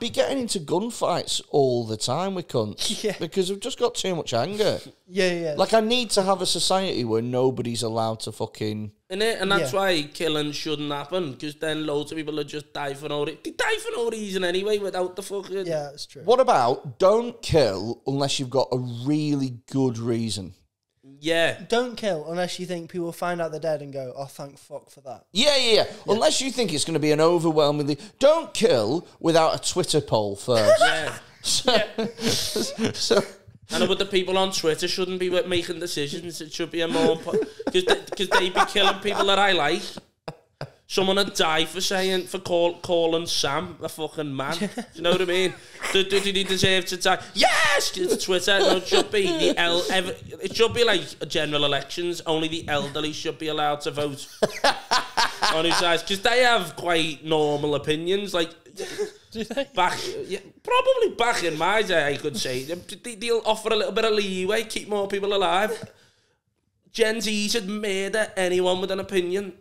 getting into gunfights all the time with cunts. Yeah. Because I've just got too much anger. Yeah. Like, I need to have a society where nobody's allowed to fucking... Innit? And that's why killing shouldn't happen, because then loads of people would just die for no reason. They die for no reason anyway, without the fucking... Yeah, that's true. What about don't kill unless you've got a really good reason? Yeah. Don't kill unless you think people will find out they're dead and go, oh, thank fuck for that. Yeah. Unless you think it's going to be an overwhelmingly... Don't kill without a Twitter poll first. Yeah. So... I know, but the people on Twitter shouldn't be making decisions. It should be a more... Because they'd be killing people that I like. Someone would die for calling Sam a fucking man. Do you know what I mean? Did he deserve to die? Yes! It's Twitter. No, it should be it should be like general elections. Only the elderly should be allowed to vote on who dies, because they have quite normal opinions. Like, do they? Probably back in my day, I could say they'll offer a little bit of leeway, keep more people alive. Gen Z should murder anyone with an opinion.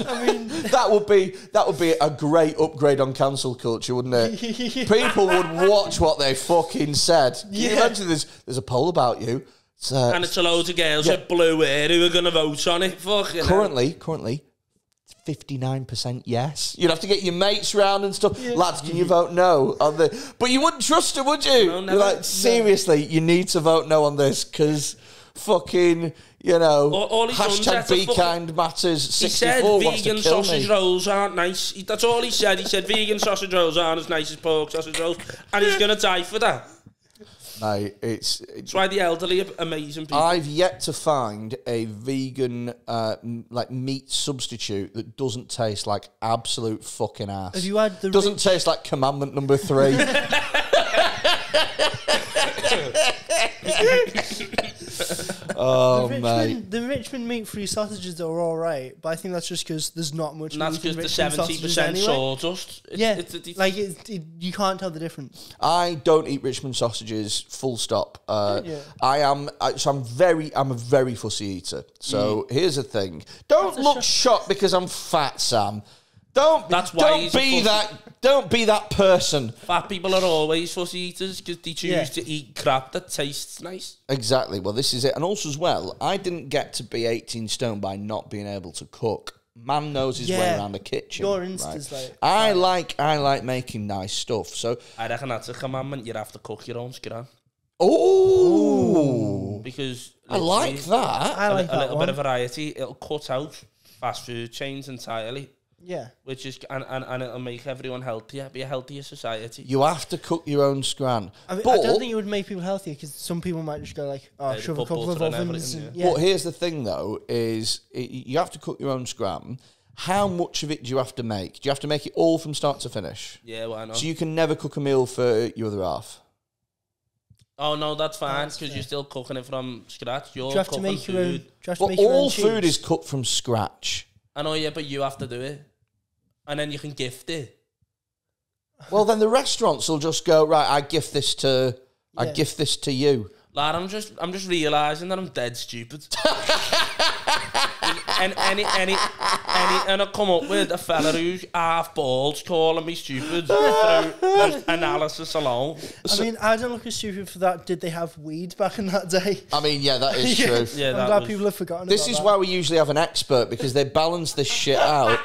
I mean, that would be a great upgrade on cancel culture, wouldn't it? People would watch what they fucking said. Can you imagine there's a poll about you? And it's a load of girls with blue hair who are going to vote on it. Fucking currently 59% yes. You'd have to get your mates round and stuff. Yeah. Lads, can you vote no on the? But you wouldn't trust them, would you? No, never. You're like, seriously, you need to vote no on this because fucking, you know, hashtag be kind matters 64 wants to kill me. He said vegan sausage rolls aren't nice. That's all he said. He said vegan sausage rolls aren't as nice as pork sausage rolls, and he's going to die for that. Mate, it's why the elderly are amazing people. I've yet to find a vegan like meat substitute that doesn't taste like absolute fucking ass. Have you had the doesn't taste like Commandment number 3. Oh, mate. The Richmond meat-free sausages are all right, but I think that's just because there's not much. And that's because the 70% anyway. sawdust. You can't tell the difference. I don't eat Richmond sausages. Full stop. I'm a very fussy eater. So here's the thing: don't look shocked because I'm fat, Sam. Don't be that person. Fat people are always fussy eaters because they choose to eat crap that tastes nice. Exactly. Well, this is it. And also as well, I didn't get to be 18 stone by not being able to cook. Man knows his way around the kitchen. Your Insta's right? I like making nice stuff. So I reckon that's a commandment. You have to cook your own scran. Oh, because I like that. I like a little bit of variety. It'll cut out fast food chains entirely. Yeah, which is and it'll make everyone healthier, be a healthier society. You have to cook your own scran. I don't think it would make people healthier because some people might just go like, shove a couple of ovens. But here's the thing, though, is you have to cook your own scran. How much of it do you have to make? Do you have to make it all from start to finish? Yeah, why not? So you can never cook a meal for your other half. Oh no, that's fine because you're still cooking it from scratch. You're have cooking to make your own. But all food is cooked from scratch. I know, yeah, but you have to do it. And then you can gift it. Well, then the restaurants will just go, right, I gift this to you. Lad, I'm just realising that I'm dead stupid. and I come up with a fella who's half bald calling me stupid through analysis alone. I mean, I don't look as stupid for that. Did they have weed back in that day? I mean, yeah, that is true. Yeah, I'm glad people have forgotten this about is that. why we usually have an expert, because they balance this shit out.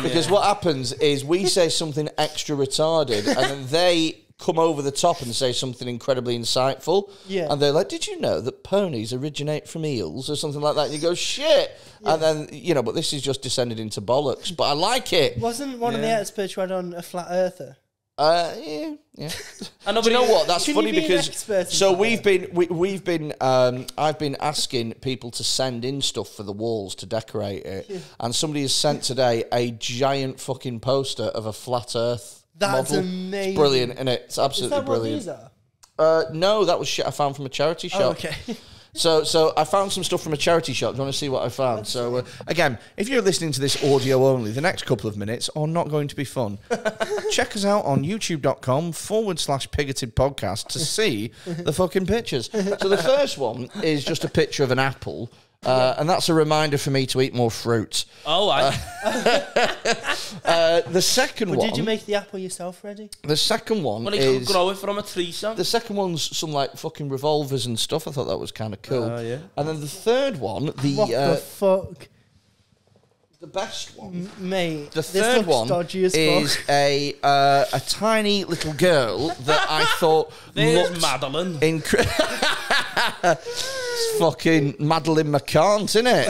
Because what happens is we say something extra retarded and then they come over the top and say something incredibly insightful. Yeah. And they're like, did you know that ponies originate from eels or something like that? And you go, shit. Yeah. And then, but this is just descended into bollocks. But I like it. Wasn't one of the experts who had on a flat earther? Yeah. Do you know what? That's funny because I've been asking people to send in stuff for the walls to decorate it, and somebody has sent today a giant fucking poster of a flat Earth. That's model. amazing. It's brilliant, isn't it? It's absolutely brilliant. Is that what these are? No, that was shit I found from a charity shop. Oh, okay. So I found some stuff from a charity shop. Do you want to see what I found? So again, if you're listening to this audio only, the next couple of minutes are not going to be fun. Check us out on youtube.com/Pigoted Podcast to see the fucking pictures. So the first one is just a picture of an apple. And that's a reminder for me to eat more fruit. Oh, the second one... Did you make the apple yourself, Reddy? The second one is... Well, you could grow it from a tree, son. The second one's some, fucking revolvers and stuff. I thought that was kind of cool. Yeah. And then the third one... What the fuck? The best one... Mate, the third one is a tiny little girl that I thought There's Madeline. It's fucking Madeline McCann, isn't it?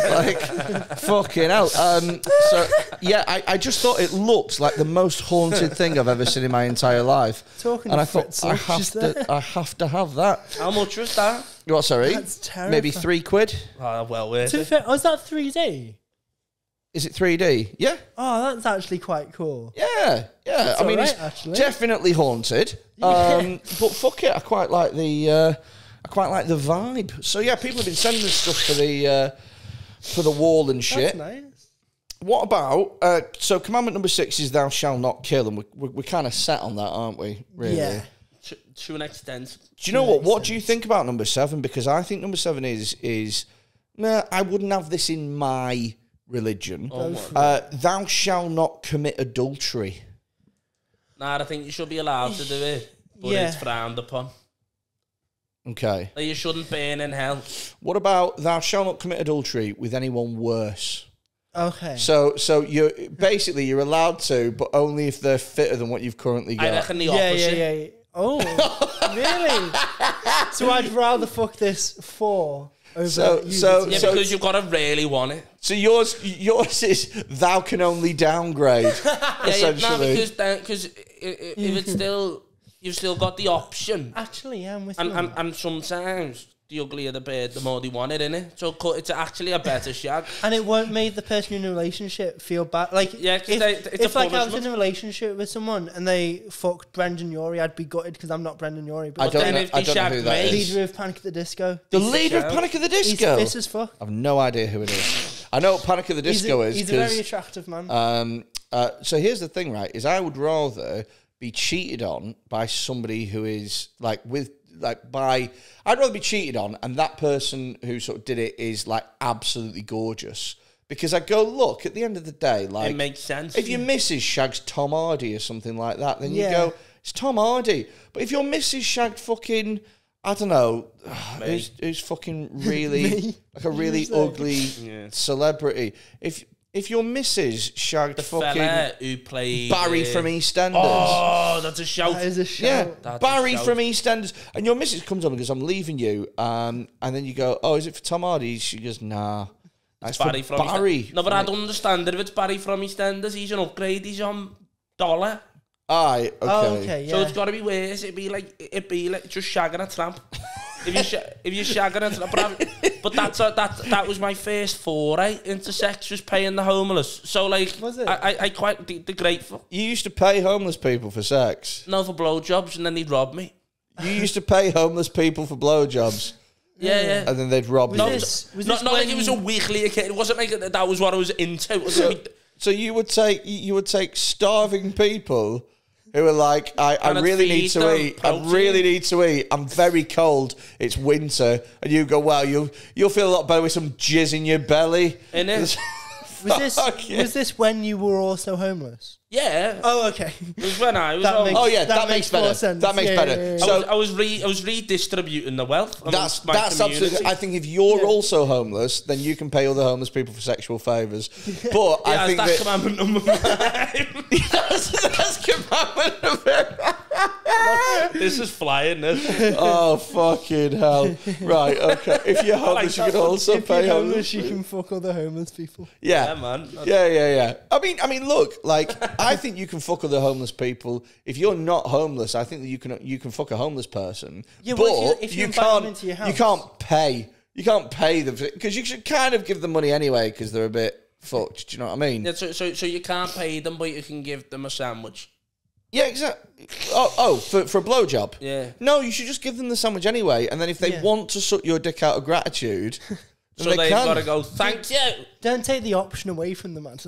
Fucking hell. So, yeah, I just thought it looked like the most haunted thing I've ever seen in my entire life. And I thought, I have to have that. How much was that? What, sorry? That's terrifying. Maybe £3. Oh, well worth it. Was that 3D? Is it 3D? Yeah. Oh, that's actually quite cool. Yeah. That's it's definitely haunted. But fuck it, I quite like the vibe. So yeah, people have been sending us stuff for the wall and shit. That's nice. What about so commandment number 6 is thou shalt not kill, and we're kind of set on that, aren't we? Really? Yeah. To an extent. Do you know what? What do you think about number 7? Because I think number 7 is I wouldn't have this in my religion. Thou shalt not commit adultery. Nah, I think you should be allowed to do it, but it's frowned upon. Okay. Like you shouldn't burn in hell. What about thou shalt not commit adultery with anyone worse? Okay. So you're allowed to, but only if they're fitter than what you've currently got. I reckon the opposite. Yeah. Oh, really? So I'd rather fuck this 4 over because you've got to really want it. So yours is thou can only downgrade. Essentially. Because if it's still you've still got the option. Actually, yeah, I'm with you. And sometimes the uglier the bird, the more they want it, innit? So it's actually a better shag. And it won't make the person in a relationship feel bad. Like, yeah, if like I was in a relationship with someone and they fucked Brendan Urie, I'd be gutted because I'm not Brendan Urie. But I don't know who that is. Leader of Panic at the Disco. The leader of Panic at the Disco? He's fit as fuck. I've no idea who it is. I know what Panic at the Disco is. He's a very attractive man. So here's the thing, right? Is I would rather be cheated on by somebody who is like I'd rather be cheated on and that person who sort of did it is like absolutely gorgeous. Because I go, look, at the end of the day, like, it makes sense. If your missus shags Tom Hardy or something like that, then you go, it's Tom Hardy. But if your missus shagged fucking, I don't know, who's fucking really like a really ugly celebrity. If your missus shagged the fucking fella who played Barry from EastEnders. Oh, that's a shout. That is a shout. Yeah, Barry from EastEnders. And your missus comes on and goes, I'm leaving you. And then you go, oh, is it for Tom Hardy? She goes, nah. That's Barry for from Barry. No, but I don't understand it if it's Barry from EastEnders. He's an upgrade. He's on $1. Aye, okay. Oh, okay, yeah. So it's got to be worse. It'd be like just shagging a tramp. if you shagging a tramp, but that was my first foray into sex, was paying the homeless. So like, was it? I quite the grateful. You used to pay homeless people for sex? No, for blowjobs, and then they'd rob me. You used to pay homeless people for blowjobs? Yeah. And then they'd rob you. Not like it was a weekly occasion. It wasn't like that was what I was into. So you would take starving people who are like, I really need to eat. I really need to eat. I'm very cold. It's winter. And you go, well, you'll feel a lot better with some jizz in your belly. Innit? Was this when you were also homeless? Yeah. Oh, okay. It was when I was that makes better. Sense. That makes better. Yeah. So I was redistributing the wealth. That's absolutely. I think if you're also homeless, then you can pay other homeless people for sexual favours. But I think that's commandment number 5. that's commandment number. This is flying. This. Oh fucking hell! Right, okay. If you're homeless, you can also pay homeless. You can fuck other homeless people. Yeah, man. Yeah. I mean, look, like I think you can fuck other homeless people. If you're not homeless, I think that you can fuck a homeless person. Yeah, but if you can't into your house. You can't pay them because you should kind of give them money anyway because they're a bit fucked. Do you know what I mean? Yeah. So you can't pay them, but you can give them a sandwich. Yeah, exactly. For a blowjob? Yeah. No, you should just give them the sandwich anyway, and then if they want to suck your dick out of gratitude, so they've got to go, thank you. Don't take the option away from them, man.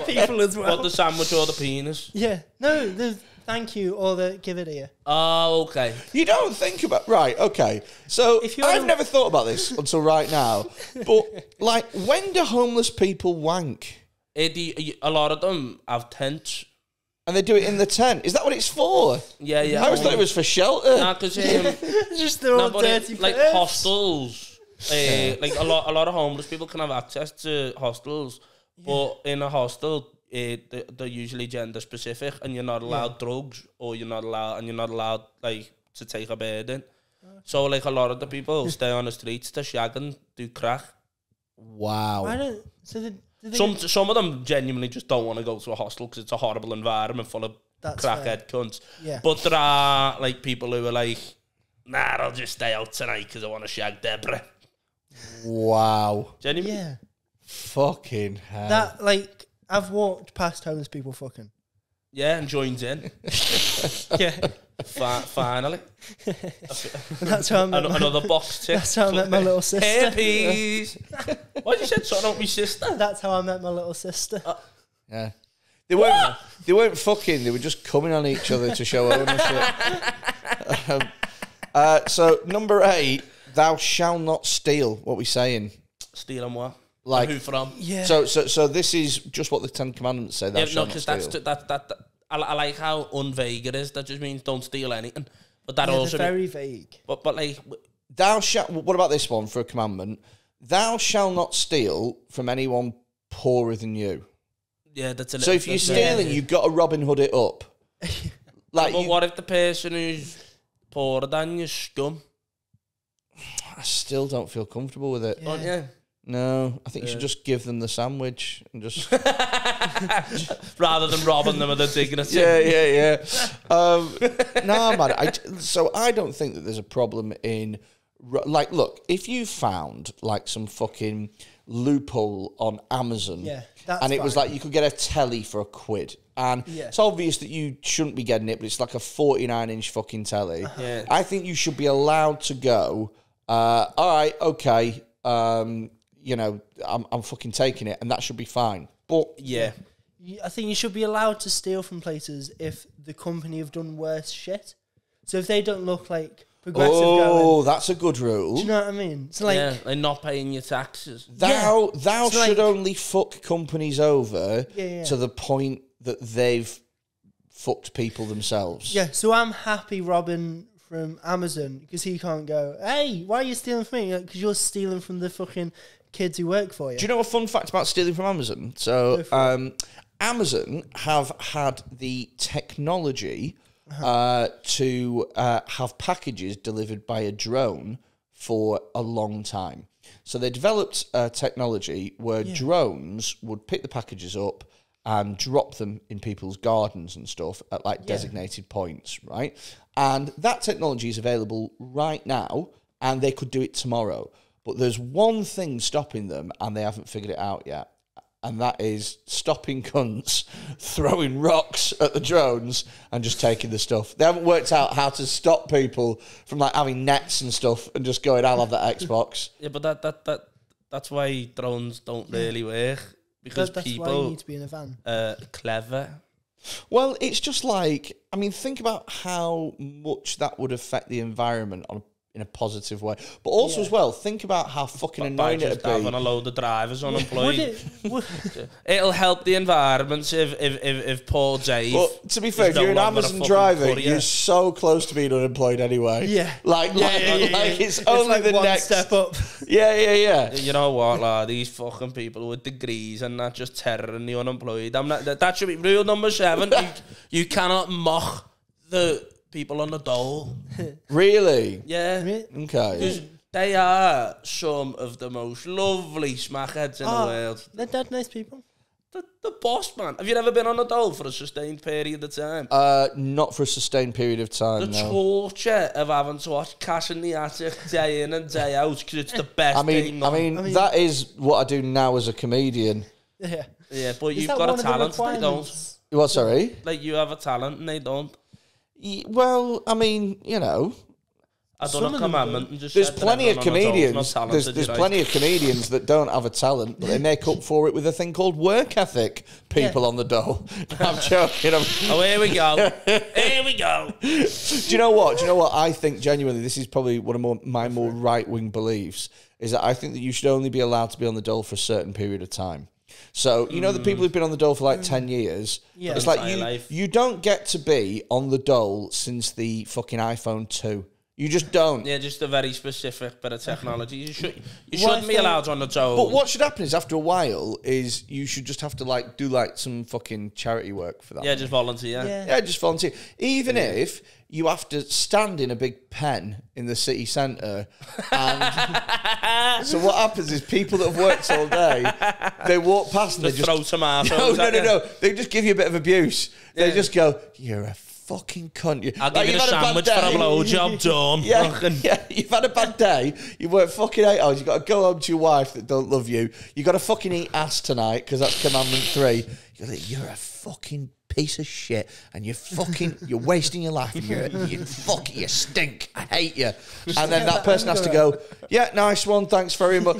People as well. What, the sandwich or the penis? Yeah. No, the thank you or the give it here. Oh, okay. You don't think about... Right, okay. So, I've never thought about this until right now, but, like, when do homeless people wank? A lot of them have tents. And they do it in the tent. Is that what it's for? Yeah. I always thought it was for shelter. Nah, because just they're all dirty. Like hostels, like a lot of homeless people can have access to hostels, but in a hostel, they're usually gender specific, and you're not allowed drugs, or you're not allowed like to take a bed in. So like a lot of the people stay on the streets to shag and do crack. Wow. Some of them genuinely just don't want to go to a hostel because it's a horrible environment full of crackhead cunts. Yeah. But there are like people who are like, nah, I'll just stay out tonight because I want to shag Deborah. Wow. Genuinely? Yeah. Fucking hell. That, like, I've walked past homeless people fucking. Yeah, and joins in. Yeah. Finally. That's how I met another box tick. That's how I met my little sister. Herpes. Why you said so? Not my sister. That's how I met my little sister. Yeah. They weren't fucking. They were just coming on each other to show ownership. So number 8, thou shalt not steal. What are we saying? Steal and what? Like and who from? Yeah. So this is just what the 10 Commandments say. Thou shalt not steal. That's I like how unvague it is. That just means don't steal anything. But that also very vague. But like, thou shalt. What about this one for a commandment? Thou shalt not steal from anyone poorer than you. Yeah, that's a little. So if you're stealing, you've got to Robin Hood it up. Like, but what if the person who's poorer than you scum? I still don't feel comfortable with it. Yeah. No, I think you should just give them the sandwich and just rather than robbing them of their dignity. Yeah. No, man. So I don't think that there's a problem in like. Look, if you found like some fucking loophole on Amazon, and it was like you could get a telly for £1, and it's obvious that you shouldn't be getting it, but it's like a 49-inch fucking telly. Yeah. I think you should be allowed to go. All right, okay. You know, I'm fucking taking it, and that should be fine. But I think you should be allowed to steal from places if the company have done worse shit. So if they don't look like progressive going, that's a good rule. do you know what I mean? It's like like not paying your taxes. Thou should only fuck companies over to the point that they've fucked people themselves. Yeah, so I'm happy robbing from Amazon because he can't go, hey, why are you stealing from me? Because you're stealing from the fucking kids who work for you. Do you know a fun fact about stealing from Amazon? So Amazon have had the technology to have packages delivered by a drone for a long time. So they developed technology where drones would pick the packages up and drop them in people's gardens and stuff at like designated points, right? And that technology is available right now, and they could do it tomorrow. But there's one thing stopping them, and they haven't figured it out yet. And that is stopping cunts throwing rocks at the drones and just taking the stuff. They haven't worked out how to stop people from like having nets and stuff and just going, I'll have that Xbox. Yeah, but that's why drones don't really work. Because that's people why you need to be in a van. Clever. Well, it's just like, I mean, think about how much that would affect the environment in a positive way. But also as well, think about how fucking annoying it'd be. Having a load of drivers unemployed. It'll help the environment if Paul Dave... Well, to be fair, if you're an Amazon driver, you're so close to being unemployed anyway. Yeah. Like it's only like the one next step up. Yeah. You know what, lad? These fucking people with degrees and not just terroring the unemployed. That should be rule number 7. You cannot mock the people on the dole. Really? Yeah. Okay. Because they are some of the most lovely smackheads in the world. They're dead nice people. The boss, man. Have you ever been on a dole for a sustained period of time? Not for a sustained period of time, The torture of having to watch Cash in the Attic day in and day out because it's the best thing. I mean, that is what I do now as a comedian. Yeah. Yeah, but you've got a talent, they don't. What, sorry? Like, you have a talent and they don't. Well, I mean, you know, I done a commandment and just there's said plenty of comedians. There's right? plenty of comedians that don't have a talent, but they make up for it with a thing called work ethic. People on the dole. I'm joking. Oh, here we go. Here we go. Do you know what? I think genuinely, this is probably one of my more right wing beliefs, is that I think that you should only be allowed to be on the dole for a certain period of time. So, you know, the people who've been on the dole for like 10 years, it's like you don't get to be on the dole since the fucking iPhone 2. You just don't. Yeah, just a very specific bit of technology. You shouldn't be allowed on the dole. But what should happen is after a while is you should just have to like do like some fucking charity work for that. Yeah, just volunteer. Yeah, just volunteer. Even if you have to stand in a big pen in the city centre. And so what happens is people that have worked all day, they walk past and they just throw tomatoes. No. They just give you a bit of abuse. They just go, "You're a fucking cunt." I'll give you a sandwich for a blowjob, done. Yeah, you've had a bad day. You worked fucking 8 hours. You've got to go home to your wife that don't love you. You've got to fucking eat ass tonight because that's Commandment 3. You're a fucking piece of shit and you're wasting your life and you stink. I hate you. And then that person has to go, yeah, nice one, thanks very much.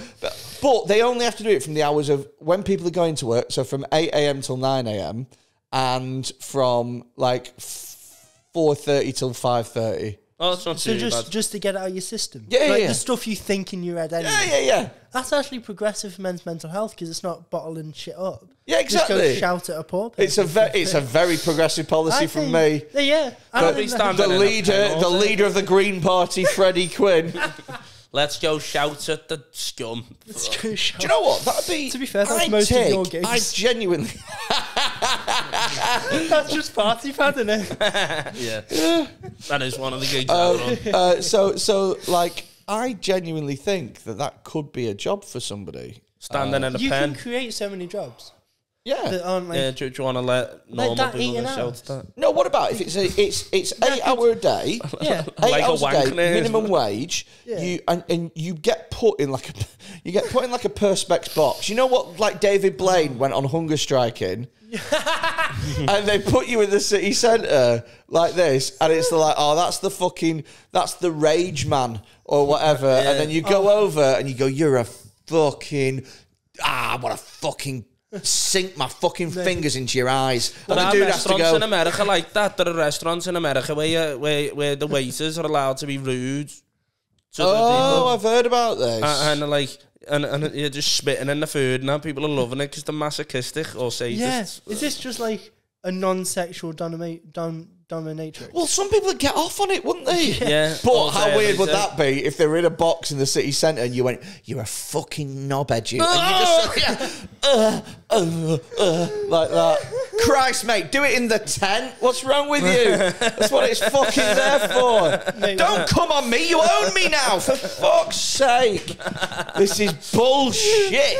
But they only have to do it from the hours of when people are going to work, so from 8 a.m. till 9 a.m. and from like 4:30 till 5:30. Oh, that's not too bad. Just to get it out of your system. Yeah. The stuff you think in your head anyway. Yeah. That's actually progressive for men's mental health because it's not bottling shit up. Yeah, exactly. Just go shout at a poor person. It's a very progressive policy from me. Yeah. The leader of the Green Party, Freddie Quinn. Let's go shout at the scum. Do you know what? That'd be... To be fair, that's most of your gigs. I genuinely... That's just party pad, isn't it? Yeah. That is one of the gigs. I genuinely think that could be a job for somebody. Standing in a pen. You can create so many jobs. Yeah. That aren't like, Do you want to let normal that people eating shout out. that? No, what about if it's 8 hour a day? Yeah. 8 Like a hours a day, wank nurse. minimum wage. Yeah. And you get put in like a perspex box. You know what? Like David Blaine went on hunger striking, and they put you in the city centre like this, and it's like, oh, that's the rage man or whatever, and then you go over and you go, you're a fucking I want to fucking sink my fucking fingers into your eyes. There And are the dude has to restaurants go, in America like that. There are restaurants in America where the waiters are allowed to be rude to the people. I've heard about this. And like, and you're just spitting in the food, and now people are loving it because they're masochistic or sadists. yeah. Is this just like a non-sexual dominatrix? Well, some people would get off on it, wouldn't they? Yeah. But how weird would that be if they were in a box in the city centre and you went, you're a fucking knobhead, you. And you just like that. Christ, mate, do it in the tent. What's wrong with you? That's what it's fucking there for. Mate, Don't come on me. You own me now, for fuck's sake. This is bullshit.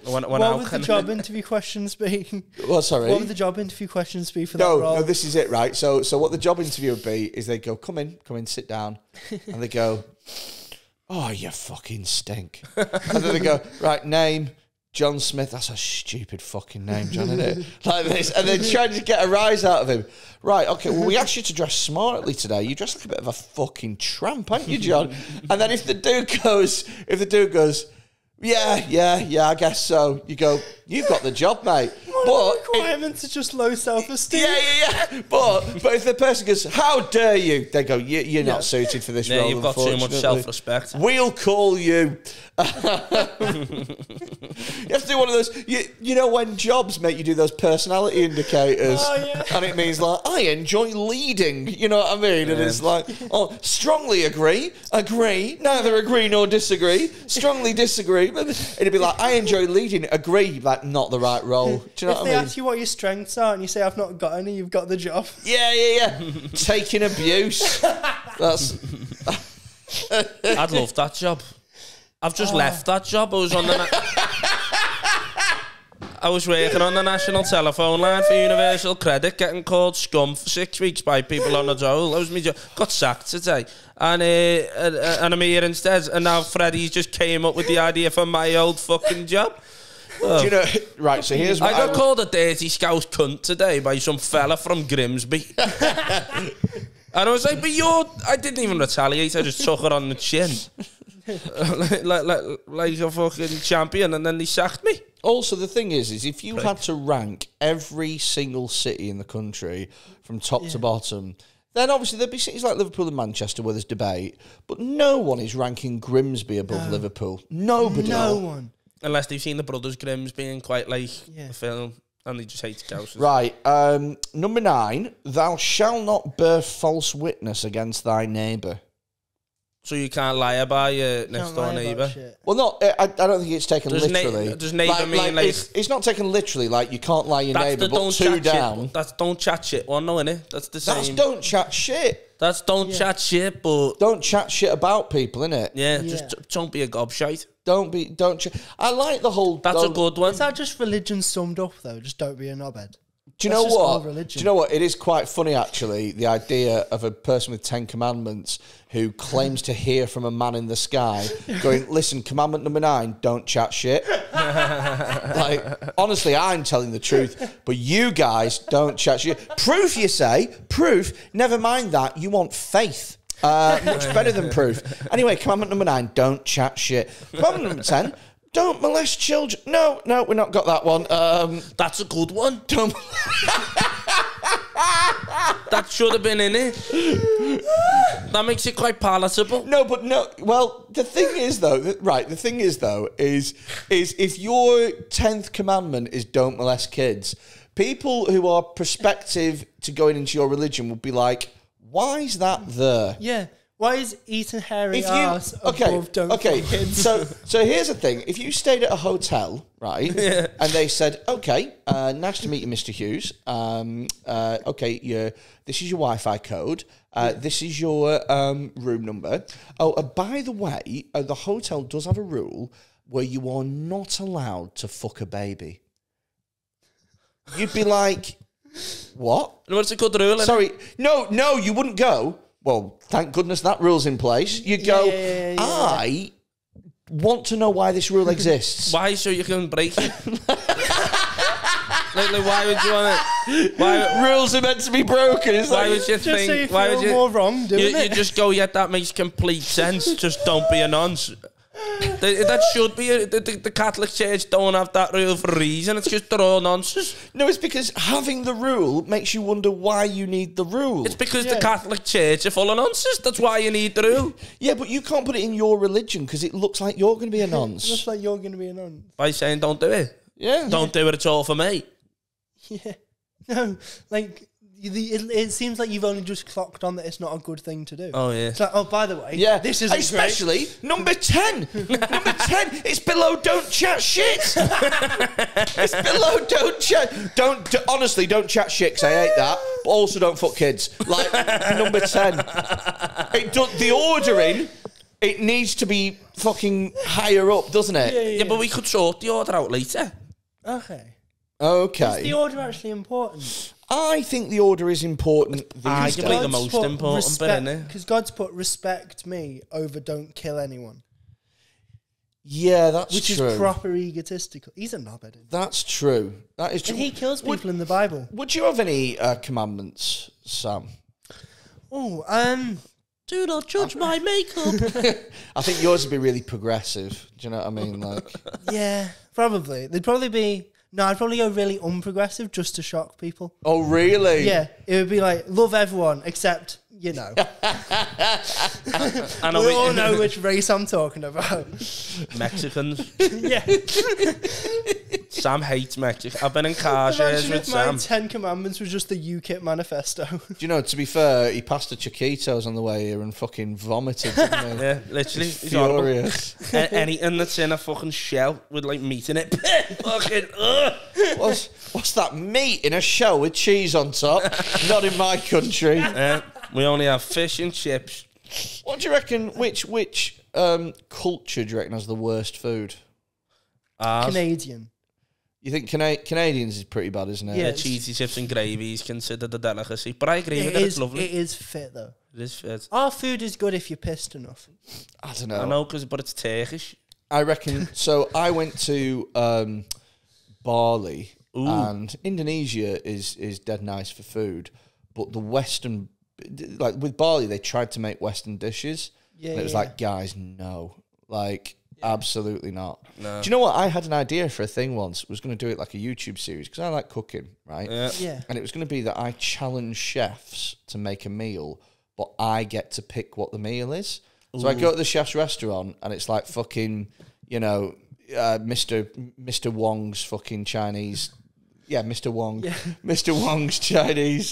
What would the job interview questions be? Well, sorry. What would the job interview questions be for that role? No, this is it, right? So what the job interview would be is they go, come in, sit down. And they go, oh, you fucking stink. And then they go, right, name, John Smith. That's a stupid fucking name, John, isn't it? Like this. And then trying to get a rise out of him. Right, okay, well, we asked you to dress smartly today. You dress like a bit of a fucking tramp, aren't you, John? And then if the dude goes, yeah, I guess so. You go, you've got the job, mate. But requirements are just low self-esteem. Yeah. But if the person goes, how dare you? They go, you're not suited for this role. You've got too much self-respect. We'll call you. You have to do one of those. You know when jobs make you do those personality indicators, and it means like, I enjoy leading. You know what I mean? And it's like, oh, strongly agree, neither agree nor disagree, strongly disagree. It'd be like, I enjoy leading, agree, like not the right role. Do you know If what they I mean? ask you what your strengths are and you say, I've not got any, you've got the job. Yeah. Taking abuse. That's. I'd love that job. I've just left that job. I was working on the national telephone line for Universal Credit, getting called scum for 6 weeks by people on the dole. That was me job. Got sacked today, and I'm here instead. And now Freddie just came up with the idea for my old fucking job. Do you know? Right. So here's what I got called a dirty scouse cunt today by some fella from Grimsby. And I was like, I didn't even retaliate. I just took it on the chin. like a fucking champion, and then they sacked me. Also, the thing is if you had to rank every single city in the country from top to bottom, then obviously there'd be cities like Liverpool and Manchester where there's debate, but no one is ranking Grimsby above Liverpool. Nobody. No one. Unless they've seen the Brothers Grimms being quite like a film, and they just hate Scousers. Right. Number 9, thou shalt not bear false witness against thy neighbour. So you can't lie about your next door neighbour. Well, no, I don't think it's taken literally. Does neighbour mean like it's not taken literally. Like you can't lie your neighbour, but two down. That's don't chat shit one, no, innit? That's the same. That's don't chat shit. That's don't chat shit, but don't chat shit about people, innit? Yeah, just don't be a gobshite. Don't. I like the whole. That's a good one. Is that just religion summed up though? Just don't be a knobhead. Do you know what? Do you know what? It is quite funny, actually, the idea of a person with 10 commandments who claims to hear from a man in the sky going, listen, commandment number 9, don't chat shit. Like, honestly, I'm telling the truth, but you guys don't chat shit. Proof, you say? Proof? Never mind that. You want faith. Much better than proof. Anyway, commandment number 9, don't chat shit. Commandment number 10, don't molest children. No, we've not got that one. That's a good one. Don't. That should have been in it. That makes it quite palatable. No. Well, the thing is though, is if your 10th commandment is don't molest kids, people who are prospective to going into your religion will be like, why is that there? Yeah. Why is eating hairy ass above don't fuck kids? So here's the thing. If you stayed at a hotel, right, and they said, okay, nice to meet you, Mr. Hughes. Okay, this is your Wi-Fi code. This is your room number. Oh, by the way, the hotel does have a rule where you are not allowed to fuck a baby. You'd be like, what? What's a good rule? Sorry. No, you wouldn't go. Well, thank goodness that rule's in place. You go, I want to know why this rule exists. Why? So you can break it? like, why would you want it? Rules are meant to be broken. Why would you think? So you why feel would you? More wrong, doing it? You just go, yeah, that makes complete sense. Just don't be a nonce. That should be the Catholic Church don't have that rule for a reason. It's just they're all nonsense. No, it's because having the rule makes you wonder why you need the rule. It's because the Catholic Church are full of nonsense. That's why you need the rule. Yeah, but you can't put it in your religion because it looks like you're going to be a nonce. It looks like you're going to be a nonce. By saying don't do it. Yeah. Don't do it, it's all for me. Yeah. No, like... It seems like you've only just clocked on that it's not a good thing to do. Oh, yeah. It's like, oh, by the way, this is especially great. number 10. Number 10, it's below don't chat shit. It's below don't chat. Honestly, don't chat shit because I hate that. But also don't fuck kids. Like, number 10. The ordering, it needs to be fucking higher up, doesn't it? Yeah, but we could sort the order out later. Okay. Okay. Is the order actually important? I think the order is important these days. Arguably the most important bit, isn't it? Because God's put respect me over don't kill anyone. Yeah, that's Which true. Which is proper egotistical. He's a knobhead. That's true. That is true. And he kills people in the Bible. Would you have any commandments, Sam? Oh, do not judge my makeup. I think yours would be really progressive. Do you know what I mean? Like, yeah, probably. They'd probably be... No, I'd probably go really unprogressive just to shock people. Oh, really? Yeah, it would be like, love everyone except, you know. We all know which race I'm talking about. Mexicans. Yeah. Sam hates Mexico. I've been in car shares with Sam. My 10 Commandments was just the UKIP manifesto. Do you know, to be fair, he passed the Chiquitos on the way here and fucking vomited, didn't he? Yeah, literally. He's furious. Anything that's in a fucking shell with like meat in it. Fucking, What's that? Meat in a shell with cheese on top? Not in my country. We only have fish and chips. What do you reckon? Which culture do you reckon has the worst food? Canadian. You think Canadians is pretty bad, isn't it? Yeah, cheesy chips and gravy is considered a delicacy. But I agree with it. It's lovely. It is fit, though. It is fit. Our food is good if you're pissed enough. I don't know. I know, but it's Turkish. I reckon. So I went to Bali, and Indonesia is dead nice for food, but the Western, like with Bali, they tried to make Western dishes. Yeah, and it was like, guys, no, like. Absolutely not. No. Do you know what? I had an idea for a thing once. I was going to do it like a YouTube series because I like cooking, right? Yeah. And it was going to be that I challenge chefs to make a meal, but I get to pick what the meal is. Ooh. So I go to the chef's restaurant and it's like fucking, you know, Mr. Wong's fucking Chinese. Yeah, Mr. Wong. Yeah. Mr. Wong's Chinese.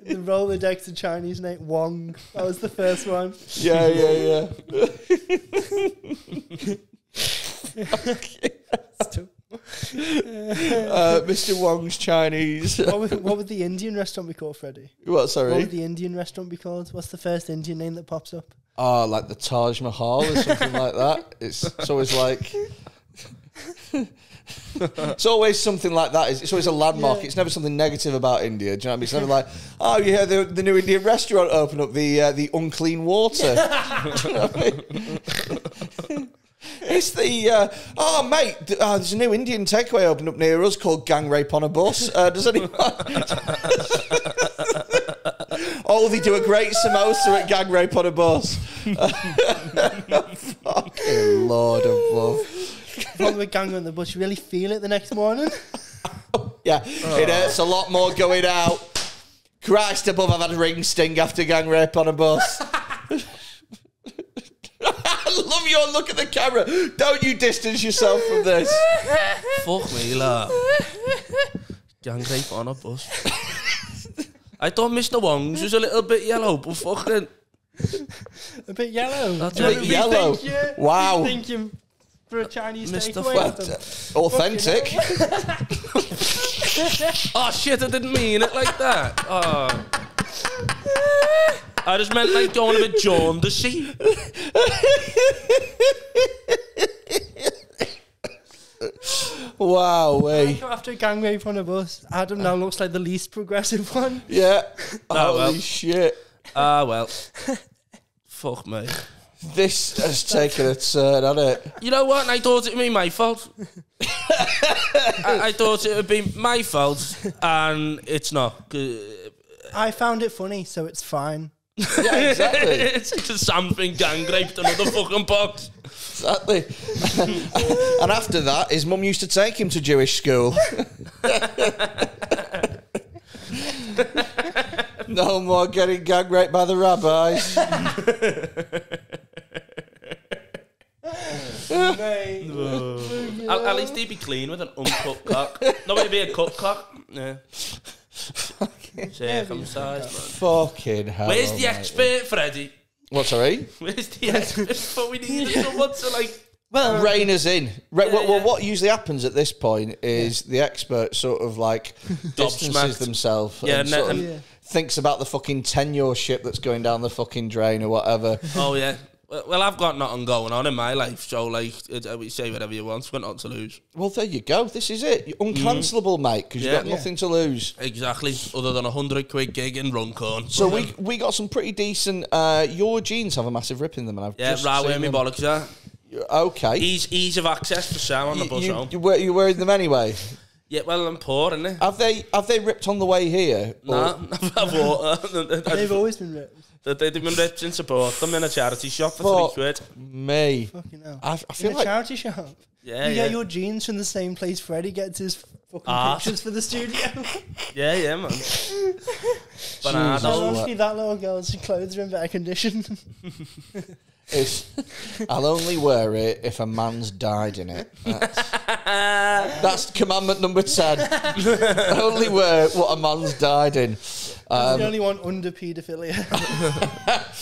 The Rolodex of Chinese name, Wong. That was the first one. Yeah. Mr. Wong's Chinese. What would the Indian restaurant be called, Freddie? What, sorry? What would the Indian restaurant be called? What's the first Indian name that pops up? Oh, like the Taj Mahal or something like that. It's always like... It's always something like that. It's always a landmark. Yeah. It's never something negative about India. Do you know what I mean? It's never like, oh, you hear the new Indian restaurant open up, the unclean water. Do you know what I mean? It's the, oh, mate, there's a new Indian takeaway opened up near us called Gang Rape on a Bus. Does anyone... Oh, they do a great samosa at Gang Rape on a Bus. Fucking Lord above. From the gang on the bus, you really feel it the next morning. Yeah, it hurts a lot more going out. Christ above, I've had a ring sting after gang rape on a bus. I love your look at the camera. Don't you distance yourself from this. Fuck me, lad. Gang rape on a bus. I thought Mr. Wong's was a little bit yellow, but fucking... A bit yellow. That's a bit yellow. Wow. Thank you for a Chinese Mr. takeaway. Authentic. Oh, shit, I didn't mean it like that. Oh. I just meant like going a bit jaundicey. Wow, way. After a gang rape on a bus, Adam now looks like the least progressive one. Yeah. Oh, Holy shit. Ah, well. Fuck me. This has taken a turn, hasn't it? You know what? I thought it would be my fault. I thought it would be my fault, and it's not. I found it funny, so it's fine. Yeah, exactly. It's because Sam's been gang raped another fucking box. Exactly. And after that, his mum used to take him to Jewish school. No more getting gang raped by the rabbis. At least he'd be clean with an uncut cock. No, it'd be a cut cock. Yeah. Circumcised. Fucking hell. Where's the expert, Freddie? What, sorry? Where's the expert? But we need someone to like... Well, rein us in. Well, what usually happens at this point is the expert sort of like distances themselves and sort of thinks about the fucking tenureship that's going down the fucking drain or whatever. Oh, yeah. Well, I've got nothing going on in my life, so, like, say whatever you want. We've got nothing to lose. Well, there you go. This is it. You're uncancelable, mate, because you've got nothing to lose. Exactly, other than £100 gig in Runcorn. So we got some pretty decent... your jeans have a massive rip in them, and I've just right where my bollocks are. Okay. Ease of access for Sam on the bus home. You wearing them anyway? Yeah, well, I'm poor, innit? Have they ripped on the way here? No, they've always been ripped. They've been ripped in support them in a charity shop for £3. Me. Fucking hell. I feel in a like charity shop? Yeah, you get your jeans from the same place Freddie gets his fucking pictures for the studio. Yeah, man. Bananas. Honestly, that little girl's clothes are in better condition. I'll only wear it if a man's died in it. That's commandment number 10. Only wear what a man's died in. That's the only one under paedophilia.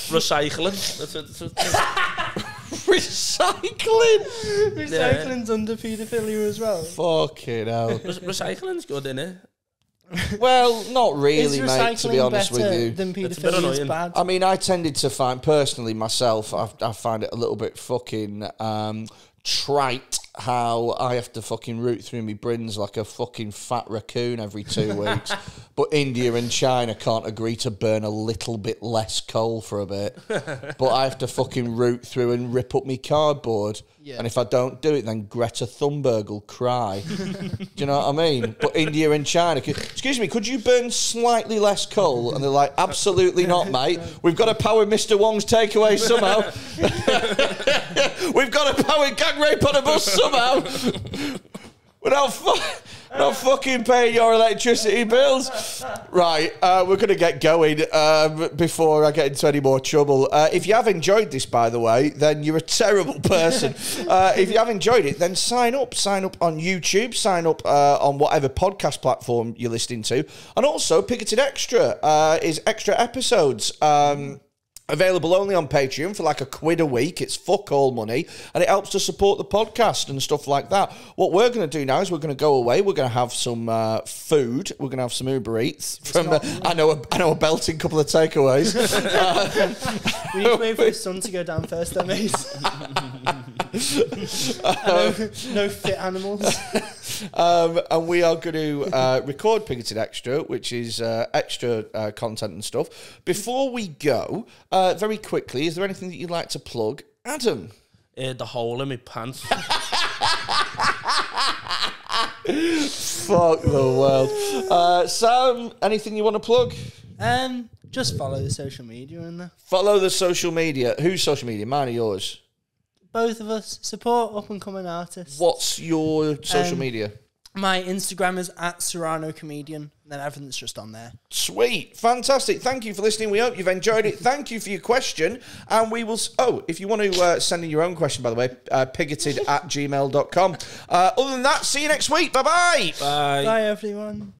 Recycling. Recycling's under paedophilia as well. Fucking hell. Recycling's good, innit? Well, not really, mate, to be honest with you. Than paedophilia is bad. I mean, I tended to find, personally, myself, I find it a little bit fucking trite how I have to fucking root through my brins like a fucking fat raccoon every 2 weeks. But India and China can't agree to burn a little bit less coal for a bit. But I have to fucking root through and rip up my cardboard. Yeah. And if I don't do it, then Greta Thunberg will cry. Do you know what I mean? But India and China, excuse me, could you burn slightly less coal? And they're like, absolutely not, mate. We've got to power Mr. Wong's takeaway somehow. We've got to power gang rape on a bus somehow. We're not fucking paying your electricity bills. Right, we're going to get going before I get into any more trouble. If you have enjoyed this, by the way, then you're a terrible person. If you have enjoyed it, then sign up. Sign up on YouTube. Sign up on whatever podcast platform you're listening to. And also, Picketed Extra is extra episodes. Available only on Patreon for like £1 a week. It's fuck all money, and it helps to support the podcast and stuff like that. What we're going to do now is we're going to go away. We're going to have some food. We're going to have some Uber Eats from. I know a belting couple of takeaways. We need to wait for the sun to go down first, then, mate. No fit animals. And we are going to record Picketed Extra, which is extra content and stuff. Before we go, very quickly, is there anything that you'd like to plug? Adam? The hole in my pants. Fuck the world. Sam, anything you want to plug? Just follow the social media in there. Follow the social media. Whose social media? Mine or yours? Both of us. Support up-and-coming artists. What's your social media? My Instagram is @SerranoComedian, and then everything's just on there. Sweet. Fantastic. Thank you for listening. We hope you've enjoyed it. Thank you for your question. And we will... Oh, if you want to send in your own question, by the way, picketed@gmail.com. Other than that, see you next week. Bye-bye. Bye. Bye, everyone.